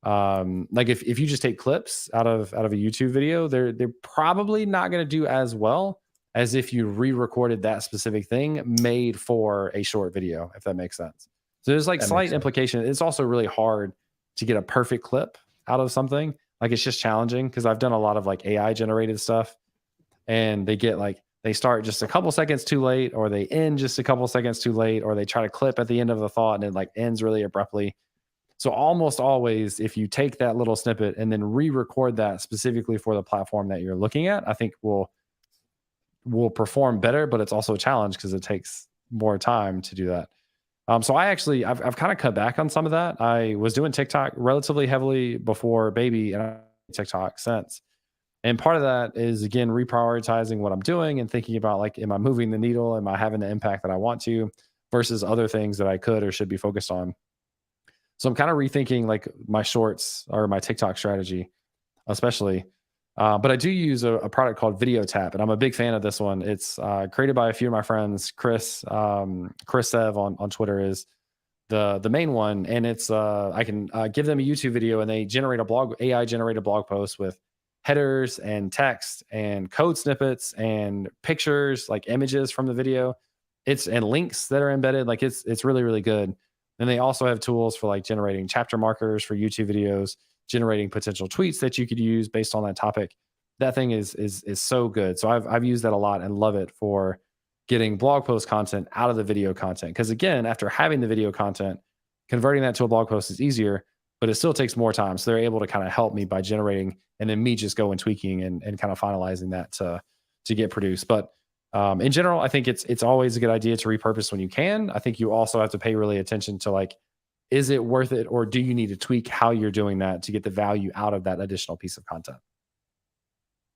like if you just take clips out of a YouTube video, they're probably not going to do as well as if you re-recorded that specific thing made for a short video, if that makes sense. So there's like That slight makes sense. implication. It's also really hard to get a perfect clip out of something. Like it's just challenging because I've done a lot of like AI generated stuff, and they get like they start just a couple seconds too late, or they end just a couple seconds too late, or they try to clip at the end of the thought and it like ends really abruptly. So almost always, if you take that little snippet and then re-record that specifically for the platform that you're looking at, I think will perform better. But it's also a challenge because it takes more time to do that. So I've kind of cut back on some of that. I was doing TikTok relatively heavily before baby, and I TikTok since. And part of that is again reprioritizing what I'm doing and thinking about like, am I moving the needle? Am I having the impact that I want to, versus other things that I could or should be focused on. So I'm kind of rethinking like my shorts or my TikTok strategy, especially. But I do use a product called VideoTap, and I'm a big fan of this one. It's created by a few of my friends. Chris Sev on Twitter is the main one, and it's I can give them a YouTube video, and they generate a AI generated blog post with headers and text and code snippets and pictures, like images from the video. And links that are embedded. Like it's really, really good. And they also have tools for like generating chapter markers for YouTube videos, generating potential tweets that you could use based on that topic. That thing is so good. So I've used that a lot and love it for getting blog post content out of the video content. Because again, after having the video content, converting that to a blog post is easier, but it still takes more time. So they're able to kind of help me by generating, and then me just going tweaking and kind of finalizing that to get produced. But in general, I think it's always a good idea to repurpose when you can. I think you also have to pay really attention to like, is it worth it, or do you need to tweak how you're doing that to get the value out of that additional piece of content?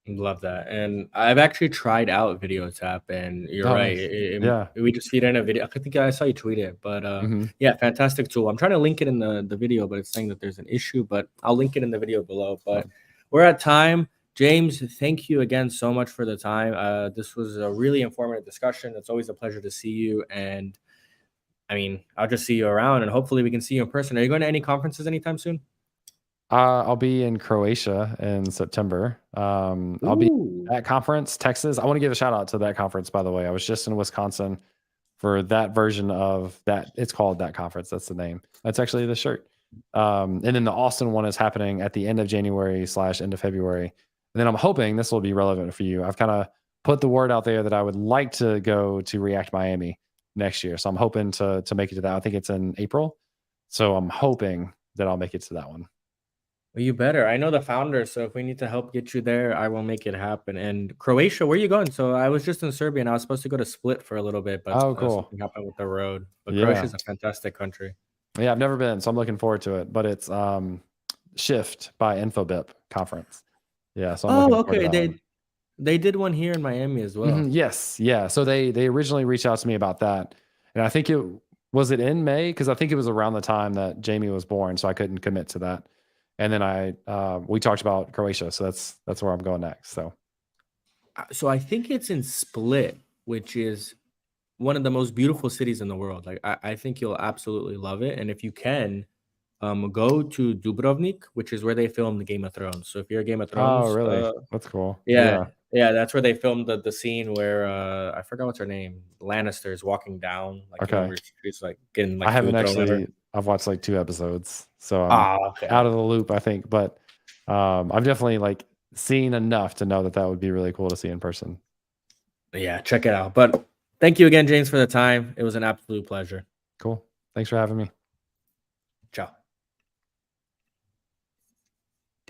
Love that. And I've actually tried out VideoTap, and you're Oh, right. nice. Yeah. We just feed in a video. I think I saw you tweet it, but Mhm. yeah, fantastic tool. I'm trying to link it in the video, but it's saying that there's an issue, but I'll link it in the video below. But we're at time. James, thank you again so much for the time. This was a really informative discussion. It's always a pleasure to see you. And I mean, I'll just see you around, and hopefully we can see you in person. Are you going to any conferences anytime soon? I'll be in Croatia in September. I'll be at conference, Texas. I want to give a shout out to that conference, by the way. I was just in Wisconsin for that version of that. It's called that conference. That's the name. That's actually the shirt. And then the Austin one is happening at the end of January / end of February. And then I'm hoping this will be relevant for you. I've kind of put the word out there that I would like to go to React Miami next year. So I'm hoping to make it to that. I think it's in April. So I'm hoping that I'll make it to that one. Well, you better. I know the founder, so if we need to help get you there, I will make it happen. And Croatia, where are you going? So I was just in Serbia, and I was supposed to go to Split for a little bit, but Oh, cool. something happened with the road. But Yeah. Croatia is a fantastic country. Yeah, I've never been, so I'm looking forward to it. But it's Shift by Infobip conference. Yeah, so I'm looking forward to Okay. that one. They did one here in Miami as well. Yes, yeah. So they originally reached out to me about that, and I think it was in May, because I think it was around the time that Jamie was born, so I couldn't commit to that. And then we talked about Croatia, so that's where I'm going next. So I think it's in Split, which is one of the most beautiful cities in the world. Like I think you'll absolutely love it. And if you can, go to Dubrovnik, which is where they filmed the Game of Thrones. So if you're a Game of Thrones, Oh, really? That's cool. yeah, that's where they filmed the scene where I forgot what's her name, Lannister is walking down, like Okay. where she's like getting like I haven't food thrown at her. actually. I've watched like 2 episodes, so I'm Okay. out of the loop, I think. But I've definitely like seen enough to know that would be really cool to see in person. Yeah, check it out. But thank you again, James, for the time. It was an absolute pleasure. Cool. Thanks for having me.